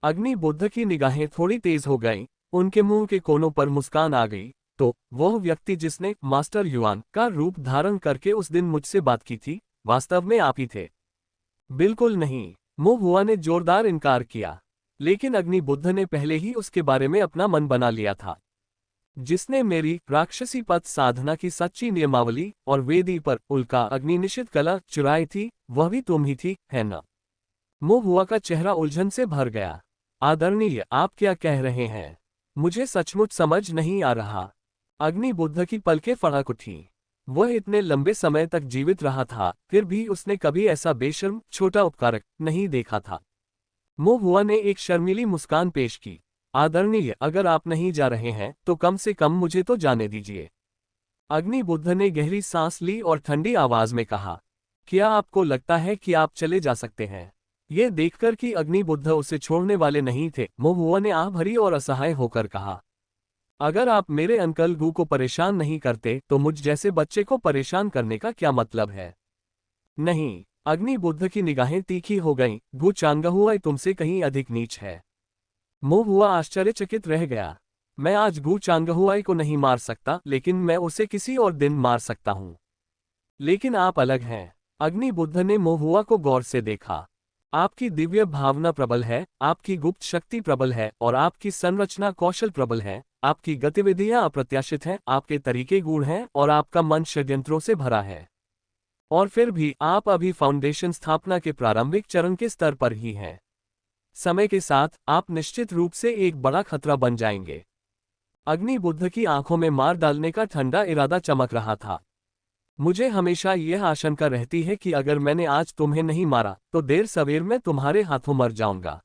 अग्नि बुद्ध की निगाहें थोड़ी तेज हो गईं, उनके मुंह के कोनों पर मुस्कान आ गई। तो वह व्यक्ति जिसने मास्टर युआन का रूप धारण करके उस दिन मुझसे बात की थी, वास्तव में आप ही थे? बिल्कुल नहीं, मोहुआ ने जोरदार इनकार किया। लेकिन अग्नि बुद्ध ने पहले ही उसके बारे में अपना मन बना लिया था। जिसने मेरी राक्षसी पथ साधना की सच्ची नियमावली और वेदी पर उल्का अग्नि निषिद्ध कला चुराई थी, वह भी तुम ही थी, है न? मोहुआ का चेहरा उलझन से भर गया। आदरणीय, आप क्या कह रहे हैं? मुझे सचमुच समझ नहीं आ रहा। अग्नि बुद्ध की पलकें फड़क उठी। वह इतने लंबे समय तक जीवित रहा था, फिर भी उसने कभी ऐसा बेशर्म छोटा उपकारक नहीं देखा था। मोहुआ ने एक शर्मीली मुस्कान पेश की। आदरणीय, अगर आप नहीं जा रहे हैं तो कम से कम मुझे तो जाने दीजिए। अग्नि बुद्ध ने गहरी सांस ली और ठंडी आवाज में कहा, क्या आपको लगता है कि आप चले जा सकते हैं? यह देखकर कि अग्नि बुद्ध उसे छोड़ने वाले नहीं थे, मोहुआ ने आह भरी और असहाय होकर कहा, अगर आप मेरे अंकल गू को परेशान नहीं करते तो मुझ जैसे बच्चे को परेशान करने का क्या मतलब है? नहीं। अग्नि बुद्ध की निगाहें तीखी हो गईं, गू चांगहुआ तुमसे कहीं अधिक नीच है। मोहुआ आश्चर्यचकित रह गया। मैं आज गू चांगहुआई को नहीं मार सकता, लेकिन मैं उसे किसी और दिन मार सकता हूं। लेकिन आप अलग हैं। अग्नि बुद्ध ने मोहुआ को गौर से देखा। आपकी दिव्य भावना प्रबल है, आपकी गुप्त शक्ति प्रबल है और आपकी संरचना कौशल प्रबल है। आपकी गतिविधियां अप्रत्याशित हैं, आपके तरीके गूढ़ हैं और आपका मन षड्यंत्रों से भरा है। और फिर भी आप अभी फाउंडेशन स्थापना के प्रारंभिक चरण के स्तर पर ही हैं। समय के साथ आप निश्चित रूप से एक बड़ा खतरा बन जाएंगे। अग्नि बुद्ध की आंखों में मार डालने का ठंडा इरादा चमक रहा था। मुझे हमेशा यह आशंका रहती है कि अगर मैंने आज तुम्हें नहीं मारा तो देर सवेर मैं तुम्हारे हाथों मर जाऊंगा।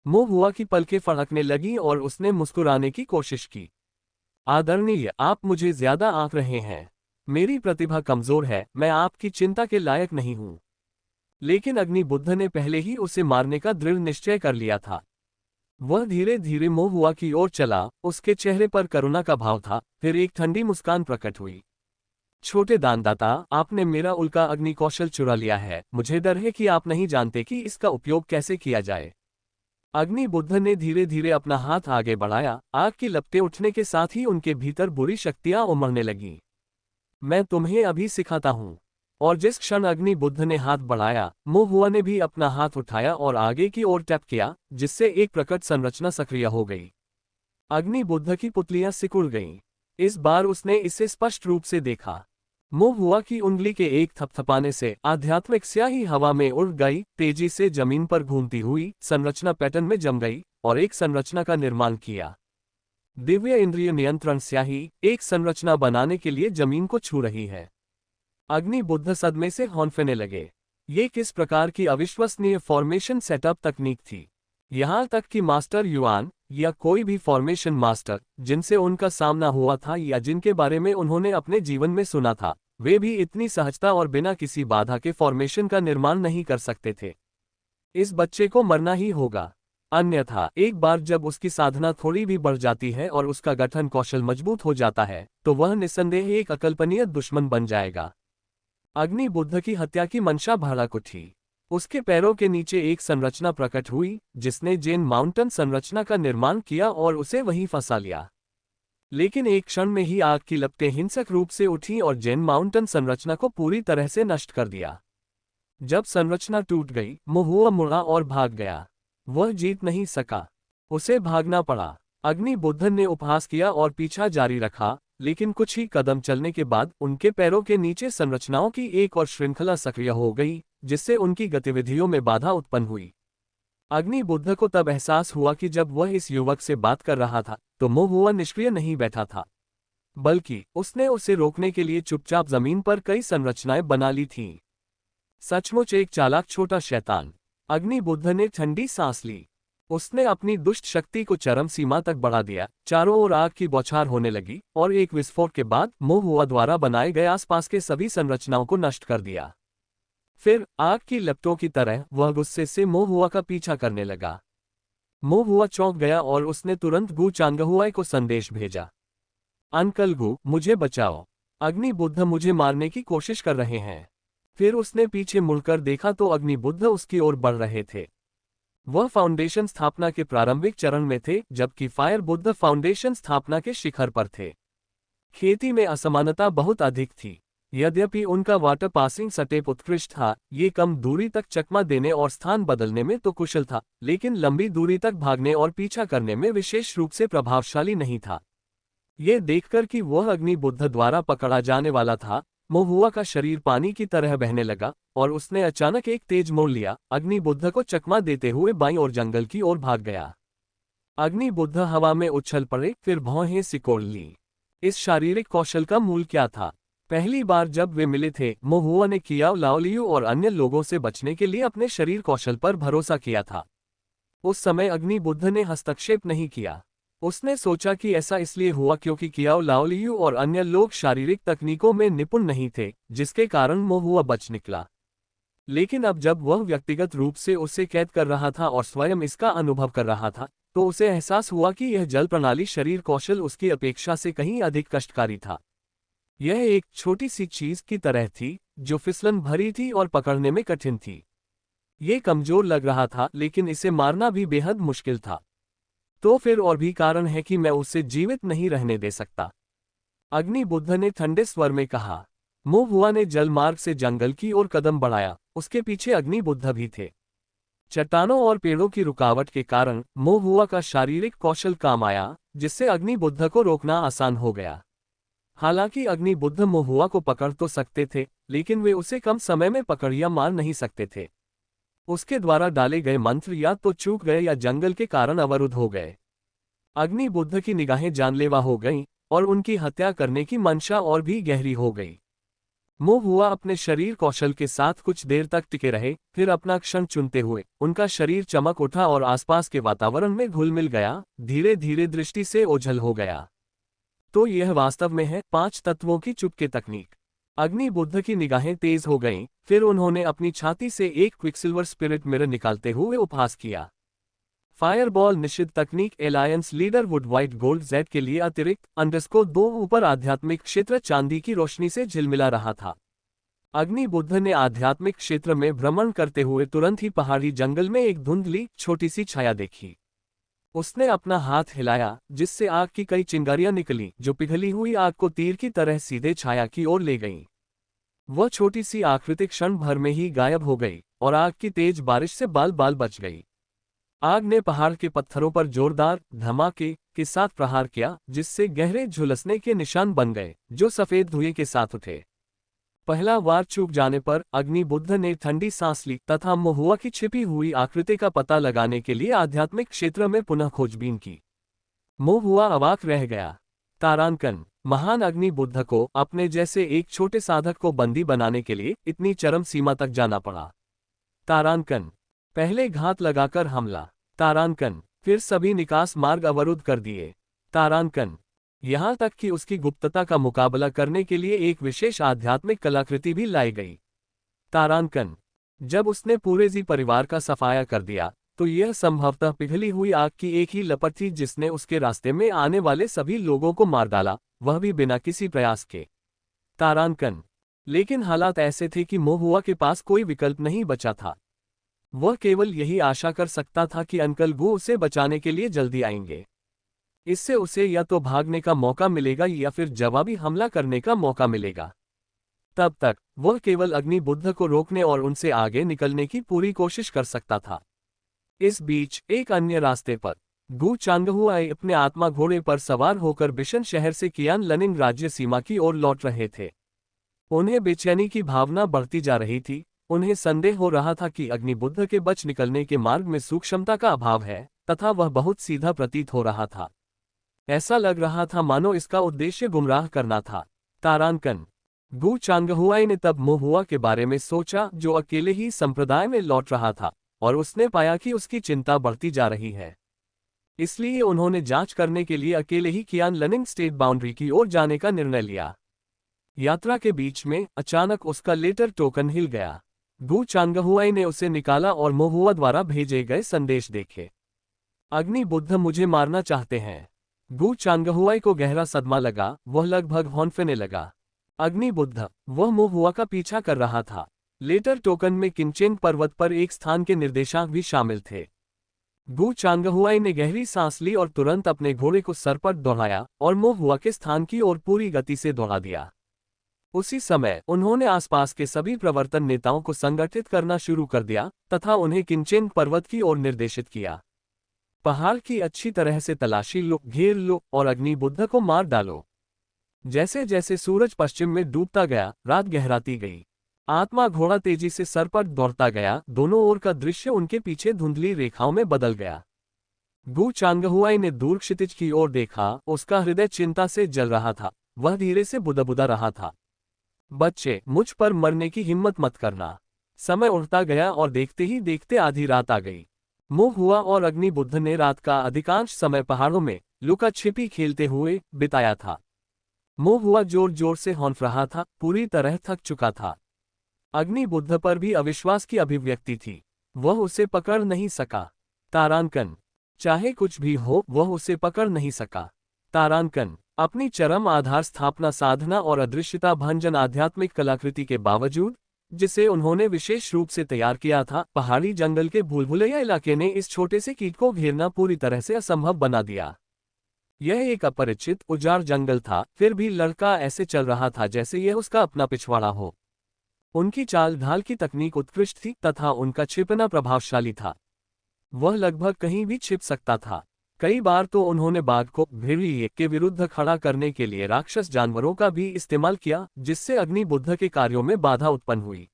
मोहुआ की पलकें फड़कने लगी और उसने मुस्कुराने की कोशिश की। आदरणीय, आप मुझे ज्यादा आंक रहे हैं। मेरी प्रतिभा कमजोर है, मैं आपकी चिंता के लायक नहीं हूं। लेकिन अग्नि बुद्ध ने पहले ही उसे मारने का दृढ़ निश्चय कर लिया था। वह धीरे धीरे मोहुआ की ओर चला, उसके चेहरे पर करुणा का भाव था। फिर एक ठंडी मुस्कान प्रकट हुई। छोटे दानदाता, आपने मेरा उल्का अग्नि कौशल चुरा लिया है। मुझे डर है कि आप नहीं जानते कि इसका उपयोग कैसे किया जाए। अग्नि बुद्ध ने धीरे धीरे अपना हाथ आगे बढ़ाया। आग की लपटें उठने के साथ ही उनके भीतर बुरी शक्तियां उमड़ने लगीं। मैं तुम्हें अभी सिखाता हूं। और जिस क्षण अग्नि बुद्ध ने हाथ बढ़ाया, मोहुआ ने भी अपना हाथ उठाया और आगे की ओर टैप किया, जिससे एक प्रकट संरचना सक्रिय हो गई। अग्नि बुद्ध की पुतलियां सिकुड़ गईं। इस बार उसने इसे स्पष्ट रूप से देखा। मोहुआ की उंगली के एक थपथपाने से आध्यात्मिक स्याही हवा में उड़ गई, तेजी से जमीन पर घूमती हुई संरचना पैटर्न में जम गई और एक संरचना का निर्माण किया। दिव्य इंद्रिय नियंत्रण स्याही एक संरचना बनाने के लिए जमीन को छू रही है। अग्नि बुद्ध सदमे से हौंफने लगे। ये किस प्रकार की अविश्वसनीय फॉर्मेशन सेटअप तकनीक थी? यहां तक कि मास्टर युआन या कोई भी फॉर्मेशन मास्टर जिनसे उनका सामना हुआ था या जिनके बारे में उन्होंने अपने जीवन में सुना था, वे भी इतनी सहजता और बिना किसी बाधा के फॉर्मेशन का निर्माण नहीं कर सकते थे। इस बच्चे को मरना ही होगा, अन्यथा एक बार जब उसकी साधना थोड़ी भी बढ़ जाती है और उसका गठन कौशल मजबूत हो जाता है, तो वह निस्संदेह एक अकल्पनीय दुश्मन बन जाएगा। अग्नि बुद्ध की हत्या की मंशा भड़क उठी। उसके पैरों के नीचे एक संरचना प्रकट हुई, जिसने जेन माउंटेन संरचना का निर्माण किया और उसे वहीं फंसा लिया। लेकिन एक क्षण में ही आग की लपटें हिंसक रूप से उठी और जेन माउंटेन संरचना को पूरी तरह से नष्ट कर दिया। जब संरचना टूट गई, मोहुआ मुड़ा और भाग गया। वह जीत नहीं सका, उसे भागना पड़ा। अग्नि बुद्ध ने उपहास किया और पीछा जारी रखा, लेकिन कुछ ही कदम चलने के बाद उनके पैरों के नीचे संरचनाओं की एक और श्रृंखला सक्रिय हो गई, जिससे उनकी गतिविधियों में बाधा उत्पन्न हुई। अग्नि बुद्ध को तब एहसास हुआ कि जब वह इस युवक से बात कर रहा था, तो मोहुआ निष्क्रिय नहीं बैठा था, बल्कि उसने उसे रोकने के लिए चुपचाप जमीन पर कई संरचनाएं बना ली थीं। सचमुच एक चालाक छोटा शैतान। अग्नि बुद्ध ने ठंडी सांस ली। उसने अपनी दुष्ट शक्ति को चरम सीमा तक बढ़ा दिया। चारों ओर आग की बौछार होने लगी और एक विस्फोट के बाद मोहुआ द्वारा बनाए गए आसपास के सभी संरचनाओं को नष्ट कर दिया। फिर आग की लपटों की तरह वह गुस्से से मोहुआ का पीछा करने लगा। मोहुआ चौंक गया और उसने तुरंत गू चांगहुआ को संदेश भेजा, अंकल गू, मुझे बचाओ। अग्नि बुद्ध मुझे मारने की कोशिश कर रहे हैं। फिर उसने पीछे मुड़कर देखा तो अग्नि बुद्ध उसकी ओर बढ़ रहे थे। वह फाउंडेशन स्थापना के प्रारंभिक चरण में थे, जबकि फायर बुद्ध फाउंडेशन स्थापना के शिखर पर थे। खेती में असमानता बहुत अधिक थी। यद्यपि उनका वाटर पासिंग स्टेप उत्कृष्ट था, ये कम दूरी तक चकमा देने और स्थान बदलने में तो कुशल था, लेकिन लंबी दूरी तक भागने और पीछा करने में विशेष रूप से प्रभावशाली नहीं था। ये देखकर कि वह अग्नि बुद्ध द्वारा पकड़ा जाने वाला था, मोहुआ का शरीर पानी की तरह बहने लगा और उसने अचानक एक तेज मोड़ लिया। अग्नि बुद्ध को चकमा देते हुए बाईं ओर जंगल की ओर भाग गया। अग्नि बुद्ध हवा में उछल पड़े, फिर भौहें सिकोड़ ली। इस शारीरिक कौशल का मूल क्या था? पहली बार जब वे मिले थे, मोहुआ ने कियाओ लाओलियू और अन्य लोगों से बचने के लिए अपने शरीर कौशल पर भरोसा किया था। उस समय अग्नि बुद्ध ने हस्तक्षेप नहीं किया। उसने सोचा कि ऐसा इसलिए हुआ क्योंकि कियाओ लाओलियू और अन्य लोग शारीरिक तकनीकों में निपुण नहीं थे, जिसके कारण मोहुआ बच निकला। लेकिन अब जब वह व्यक्तिगत रूप से उसे कैद कर रहा था और स्वयं इसका अनुभव कर रहा था, तो उसे एहसास हुआ कि यह जल प्रणाली शरीर कौशल उसकी अपेक्षा से कहीं अधिक कष्टकारी था। यह एक छोटी सी चीज की तरह थी, जो फिसलन भरी थी और पकड़ने में कठिन थी। ये कमजोर लग रहा था, लेकिन इसे मारना भी बेहद मुश्किल था। तो फिर और भी कारण है कि मैं उसे जीवित नहीं रहने दे सकता, अग्नि बुद्ध ने ठंडे स्वर में कहा। मोहुआ ने जलमार्ग से जंगल की ओर कदम बढ़ाया, उसके पीछे अग्नि बुद्ध भी थे। चट्टानों और पेड़ों की रुकावट के कारण मोहुआ का शारीरिक कौशल काम आया, जिससे अग्नि बुद्ध को रोकना आसान हो गया। हालांकि अग्नि बुद्ध मोहुआ को पकड़ तो सकते थे, लेकिन वे उसे कम समय में पकड़ या मार नहीं सकते थे। उसके द्वारा डाले गए मंत्र या तो चूक गए या जंगल के कारण अवरुद्ध हो गए। अग्नि बुद्ध की निगाहें जानलेवा हो गईं, और उनकी हत्या करने की मंशा और भी गहरी हो गई। मोहुआ अपने शरीर कौशल के साथ कुछ देर तक टिके रहे, फिर अपना क्षण चुनते हुए उनका शरीर चमक उठा और आसपास के वातावरण में घुल मिल गया, धीरे धीरे दृष्टि से ओझल हो गया। तो यह वास्तव में है 5 तत्वों की चुपके तकनीक। अग्नि बुद्ध की निगाहें तेज हो गईं, फिर उन्होंने अपनी छाती से एक क्विकसिल्वर स्पिरिट मिरर निकालते हुए उपहास किया। फायरबॉल निषिद्ध तकनीक alliance leader wood white gold jade के लिए अतिरिक्त _2 ऊपर आध्यात्मिक क्षेत्र चांदी की रोशनी से झिलमिला रहा था। अग्नि बुद्ध ने आध्यात्मिक क्षेत्र में भ्रमण करते हुए तुरंत ही पहाड़ी जंगल में एक धुंधली छोटी सी छाया देखी। उसने अपना हाथ हिलाया, जिससे आग की कई चिंगारियां निकलीं, जो पिघली हुई आग को तीर की तरह सीधे छाया की ओर ले गईं। वह छोटी सी आकृति क्षण भर में ही गायब हो गई, और आग की तेज बारिश से बाल बाल बच गई। आग ने पहाड़ के पत्थरों पर जोरदार धमाके के साथ प्रहार किया, जिससे गहरे झुलसने के निशान बन गए, जो सफेद धुएं के साथ उठे। पहला वार चूक जाने पर अग्नि बुद्ध ने ठंडी सांस ली तथा मोहुआ की छिपी हुई आकृति का पता लगाने के लिए आध्यात्मिक क्षेत्र में पुनः खोजबीन की। मोहुआ अवाक रह गया। तारांकन, महान अग्नि बुद्ध को अपने जैसे एक छोटे साधक को बंदी बनाने के लिए इतनी चरम सीमा तक जाना पड़ा। तारांकन, पहले घात लगाकर हमला। तारांकन, फिर सभी निकास मार्ग अवरुद्ध कर दिए। तारांकन, यहाँ तक कि उसकी गुप्तता का मुकाबला करने के लिए एक विशेष आध्यात्मिक कलाकृति भी लाई गई। तारांकन, जब उसने पूरे जी परिवार का सफाया कर दिया, तो यह संभवतः पिघली हुई आग की एक ही लपट थी जिसने उसके रास्ते में आने वाले सभी लोगों को मार डाला, वह भी बिना किसी प्रयास के। तारांकन, लेकिन हालात ऐसे थे कि मोहुआ के पास कोई विकल्प नहीं बचा था। वह केवल यही आशा कर सकता था कि अंकल गू उसे बचाने के लिए जल्दी आएंगे। इससे उसे या तो भागने का मौका मिलेगा या फिर जवाबी हमला करने का मौका मिलेगा। तब तक वह केवल अग्नि बुद्ध को रोकने और उनसे आगे निकलने की पूरी कोशिश कर सकता था। इस बीच एक अन्य रास्ते पर गू चांगहुआई अपने आत्मा घोड़े पर सवार होकर बिशन शहर से कियान लनिंग राज्य सीमा की ओर लौट रहे थे। उन्हें बेचैनी की भावना बढ़ती जा रही थी। उन्हें संदेह हो रहा था कि अग्नि बुद्ध के बच निकलने के मार्ग में सूक्ष्मता का अभाव है, तथा वह बहुत सीधा प्रतीत हो रहा था। ऐसा लग रहा था मानो इसका उद्देश्य गुमराह करना था। तारांकन, गू चांगहुआई ने तब मोहुआ के बारे में सोचा, जो अकेले ही संप्रदाय में लौट रहा था, और उसने पाया कि उसकी चिंता बढ़ती जा रही है। इसलिए उन्होंने जांच करने के लिए अकेले ही कियान लनिंग स्टेट बाउंड्री की ओर जाने का निर्णय लिया। यात्रा के बीच में अचानक उसका लेटर टोकन हिल गया। गू चांगहुआई ने उसे निकाला और मोहुआ द्वारा भेजे गए संदेश देखे। अग्नि बुद्ध मुझे मारना चाहते हैं। गू चांगहुआई को गहरा सदमा लगा, वह लगभग हौंफने लगा। अग्नि बुद्ध, वह मोहुआ का पीछा कर रहा था। लेटर टोकन में किंचेन पर्वत पर एक स्थान के निर्देशांक भी शामिल थे। गू चांगहुआई ने गहरी सांस ली और तुरंत अपने घोड़े को सर पर दौड़ाया और मोहुआ के स्थान की ओर पूरी गति से दौड़ा दिया। उसी समय उन्होंने आसपास के सभी प्रवर्तन नेताओं को संगठित करना शुरू कर दिया तथा उन्हें किंचेन पर्वत की ओर निर्देशित किया। पहाड़ की अच्छी तरह से तलाशी लो, घेर लो और अग्नि बुद्ध को मार डालो। जैसे जैसे सूरज पश्चिम में डूबता गया, रात गहराती गई। आत्मा घोड़ा तेजी से सर पर दौड़ता गया, दोनों ओर का दृश्य उनके पीछे धुंधली रेखाओं में बदल गया। गू चांगहुआई ने दूर क्षितिज की ओर देखा, उसका हृदय चिंता से जल रहा था, वह धीरे से बुदबुदा रहा था। बच्चे, मुझ पर मरने की हिम्मत मत करना। समय उड़ता गया और देखते ही देखते आधी रात आ गई। मोहुआ और अग्नि बुद्ध ने रात का अधिकांश समय पहाड़ों में लुका छिपी खेलते हुए बिताया था। मोहुआ जोर जोर से हौंफ रहा था, पूरी तरह थक चुका था। अग्नि बुद्ध पर भी अविश्वास की अभिव्यक्ति थी। वह उसे पकड़ नहीं सका। तारांकन। चाहे कुछ भी हो, वह उसे पकड़ नहीं सका। तारांकन। अपनी चरम आधार स्थापना साधना और अदृश्यता भंजन आध्यात्मिक कलाकृति के बावजूद, जिसे उन्होंने विशेष रूप से तैयार किया था, पहाड़ी जंगल के भूलभुलैया इलाके ने इस छोटे से कीट को घेरना पूरी तरह से असंभव बना दिया। यह एक अपरिचित उजाड़ जंगल था, फिर भी लड़का ऐसे चल रहा था जैसे यह उसका अपना पिछवाड़ा हो। उनकी चाल ढाल की तकनीक उत्कृष्ट थी तथा उनका छिपना प्रभावशाली था। वह लगभग कहीं भी छिप सकता था। कई बार तो उन्होंने बाघ को भेड़िए के विरुद्ध खड़ा करने के लिए राक्षस जानवरों का भी इस्तेमाल किया, जिससे अग्नि बुद्ध के कार्यों में बाधा उत्पन्न हुई।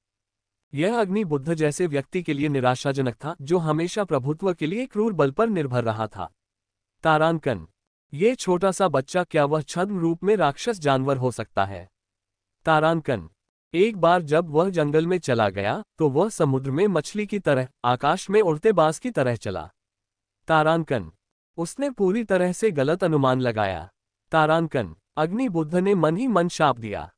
यह अग्नि बुद्ध जैसे व्यक्ति के लिए निराशाजनक था, जो हमेशा प्रभुत्व के लिए क्रूर बल पर निर्भर रहा था। तारांकन। ये छोटा सा बच्चा, क्या वह छद्म रूप में राक्षस जानवर हो सकता है? तारांकन। एक बार जब वह जंगल में चला गया, तो वह समुद्र में मछली की तरह, आकाश में उड़ते बाज की तरह चला। तारांकन। उसने पूरी तरह से गलत अनुमान लगाया। तारांकन। अग्नि बुद्ध ने मन ही मन शाप दिया।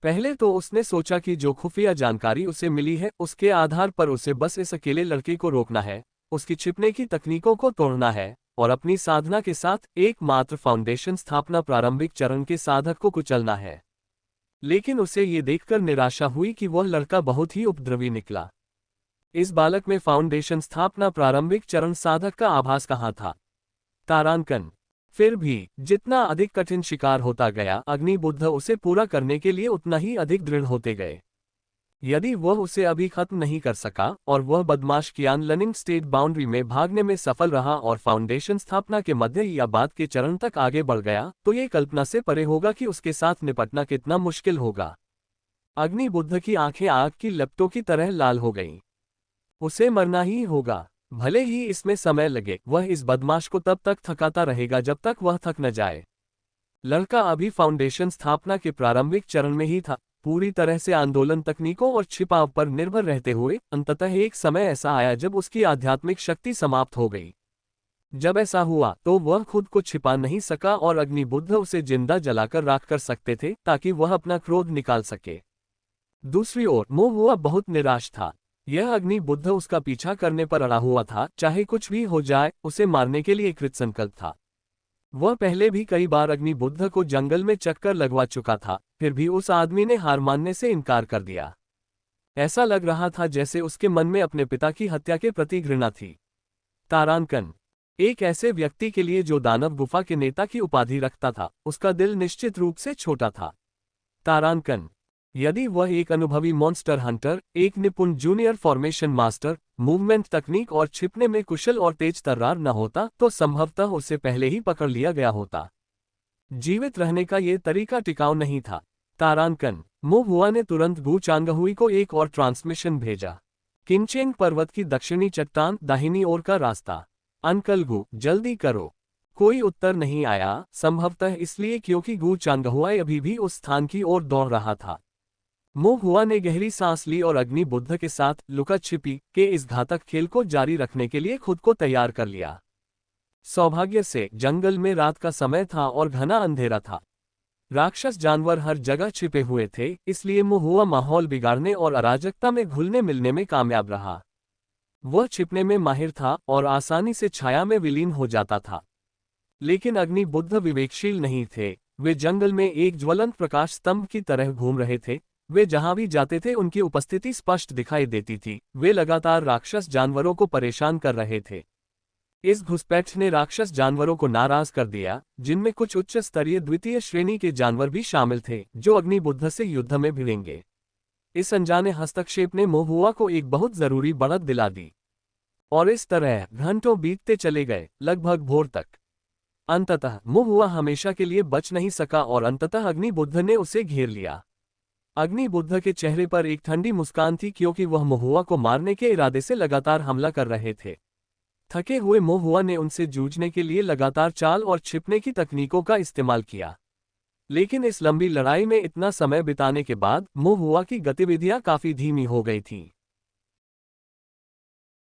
पहले तो उसने सोचा कि जो खुफिया जानकारी उसे मिली है, उसके आधार पर उसे बस इस अकेले लड़के को रोकना है, उसकी छिपने की तकनीकों को तोड़ना है, और अपनी साधना के साथ एकमात्र फाउंडेशन स्थापना प्रारंभिक चरण के साधक को कुचलना है। लेकिन उसे ये देखकर निराशा हुई कि वह लड़का बहुत ही उपद्रवी निकला। इस बालक में फाउंडेशन स्थापना प्रारंभिक चरण साधक का आभास कहाँ था? तारांकन। फिर भी जितना अधिक कठिन शिकार होता गया, अग्नि बुद्ध उसे पूरा करने के लिए उतना ही अधिक दृढ़ होते गए। यदि वह उसे अभी खत्म नहीं कर सका और वह बदमाश कियान लर्निंग स्टेट बाउंड्री में भागने में सफल रहा और फाउंडेशन स्थापना के मध्य या बाद के चरण तक आगे बढ़ गया, तो ये कल्पना से परे होगा कि उसके साथ निपटना कितना मुश्किल होगा। अग्नि बुद्ध की आंखें आग की लपटों की तरह लाल हो गईं। उसे मरना ही होगा, भले ही इसमें समय लगे। वह इस बदमाश को तब तक थकाता रहेगा जब तक वह थक न जाए। लड़का अभी फाउंडेशन स्थापना के प्रारंभिक चरण में ही था, पूरी तरह से आंदोलन तकनीकों और छिपाव पर निर्भर रहते हुए। अंततः एक समय ऐसा आया जब उसकी आध्यात्मिक शक्ति समाप्त हो गई। जब ऐसा हुआ तो वह खुद को छिपा नहीं सका और अग्नि बुद्ध उसे जिंदा जलाकर राख कर सकते थे, ताकि वह अपना क्रोध निकाल सके। दूसरी ओर मोहुआ बहुत निराश था। यह अग्नि बुद्ध उसका पीछा करने पर अड़ा हुआ था, चाहे कुछ भी हो जाए, उसे मारने के लिए कृतसंकल्प था। वह पहले भी कई बार अग्नि बुद्ध को जंगल में चक्कर लगवा चुका था, फिर भी उस आदमी ने हार मानने से इनकार कर दिया। ऐसा लग रहा था जैसे उसके मन में अपने पिता की हत्या के प्रति घृणा थी। तारांकन। एक ऐसे व्यक्ति के लिए जो दानव गुफा के नेता की उपाधि रखता था, उसका दिल निश्चित रूप से छोटा था। तारांकन। यदि वह एक अनुभवी मॉन्स्टर हंटर, एक निपुण जूनियर फॉर्मेशन मास्टर, मूवमेंट तकनीक और छिपने में कुशल और तेज तर्रार न होता, तो संभवतः उसे पहले ही पकड़ लिया गया होता। जीवित रहने का ये तरीका टिकाऊ नहीं था। तारांकन। मोहुआ ने तुरंत गू चांगहुई को एक और ट्रांसमिशन भेजा। किनचेंग पर्वत की दक्षिणी चट्टान, दाहिनी ओर का रास्ता। अंकल गू, जल्दी करो। कोई उत्तर नहीं आया, संभवतः इसलिए क्योंकि गू चांगहुआ अभी भी उस स्थान की ओर दौड़ रहा था। मोहुआ ने गहरी सांस ली और अग्नि बुद्ध के साथ लुका छिपी के इस घातक खेल को जारी रखने के लिए खुद को तैयार कर लिया। सौभाग्य से जंगल में रात का समय था और घना अंधेरा था। राक्षस जानवर हर जगह छिपे हुए थे, इसलिए मोहुआ माहौल बिगाड़ने और अराजकता में घुलने मिलने में कामयाब रहा। वह छिपने में माहिर था और आसानी से छाया में विलीन हो जाता था। लेकिन अग्नि बुद्ध विवेकशील नहीं थे। वे जंगल में एक ज्वलंत प्रकाश स्तंभ की तरह घूम रहे थे। वे जहां भी जाते थे उनकी उपस्थिति स्पष्ट दिखाई देती थी। वे लगातार राक्षस जानवरों को परेशान कर रहे थे। इस घुसपैठ ने राक्षस जानवरों को नाराज कर दिया, जिनमें कुछ उच्च स्तरीय द्वितीय श्रेणी के जानवर भी शामिल थे, जो अग्नि बुद्ध से युद्ध में भिड़ेंगे। इस अनजाने हस्तक्षेप ने मोहुआ को एक बहुत जरूरी बढ़त दिला दी। और इस तरह घंटों बीतते चले गए, लगभग भोर तक। अंततः मोहुआ हमेशा के लिए बच नहीं सका और अंततः अग्नि बुद्ध ने उसे घेर लिया। अग्नि बुद्ध के चेहरे पर एक ठंडी मुस्कान थी, क्योंकि वह मोहुआ को मारने के इरादे से लगातार हमला कर रहे थे। थके हुए मोहुआ ने उनसे जूझने के लिए लगातार चाल और छिपने की तकनीकों का इस्तेमाल किया। लेकिन इस लंबी लड़ाई में इतना समय बिताने के बाद मोहुआ की गतिविधियां काफी धीमी हो गई थीं।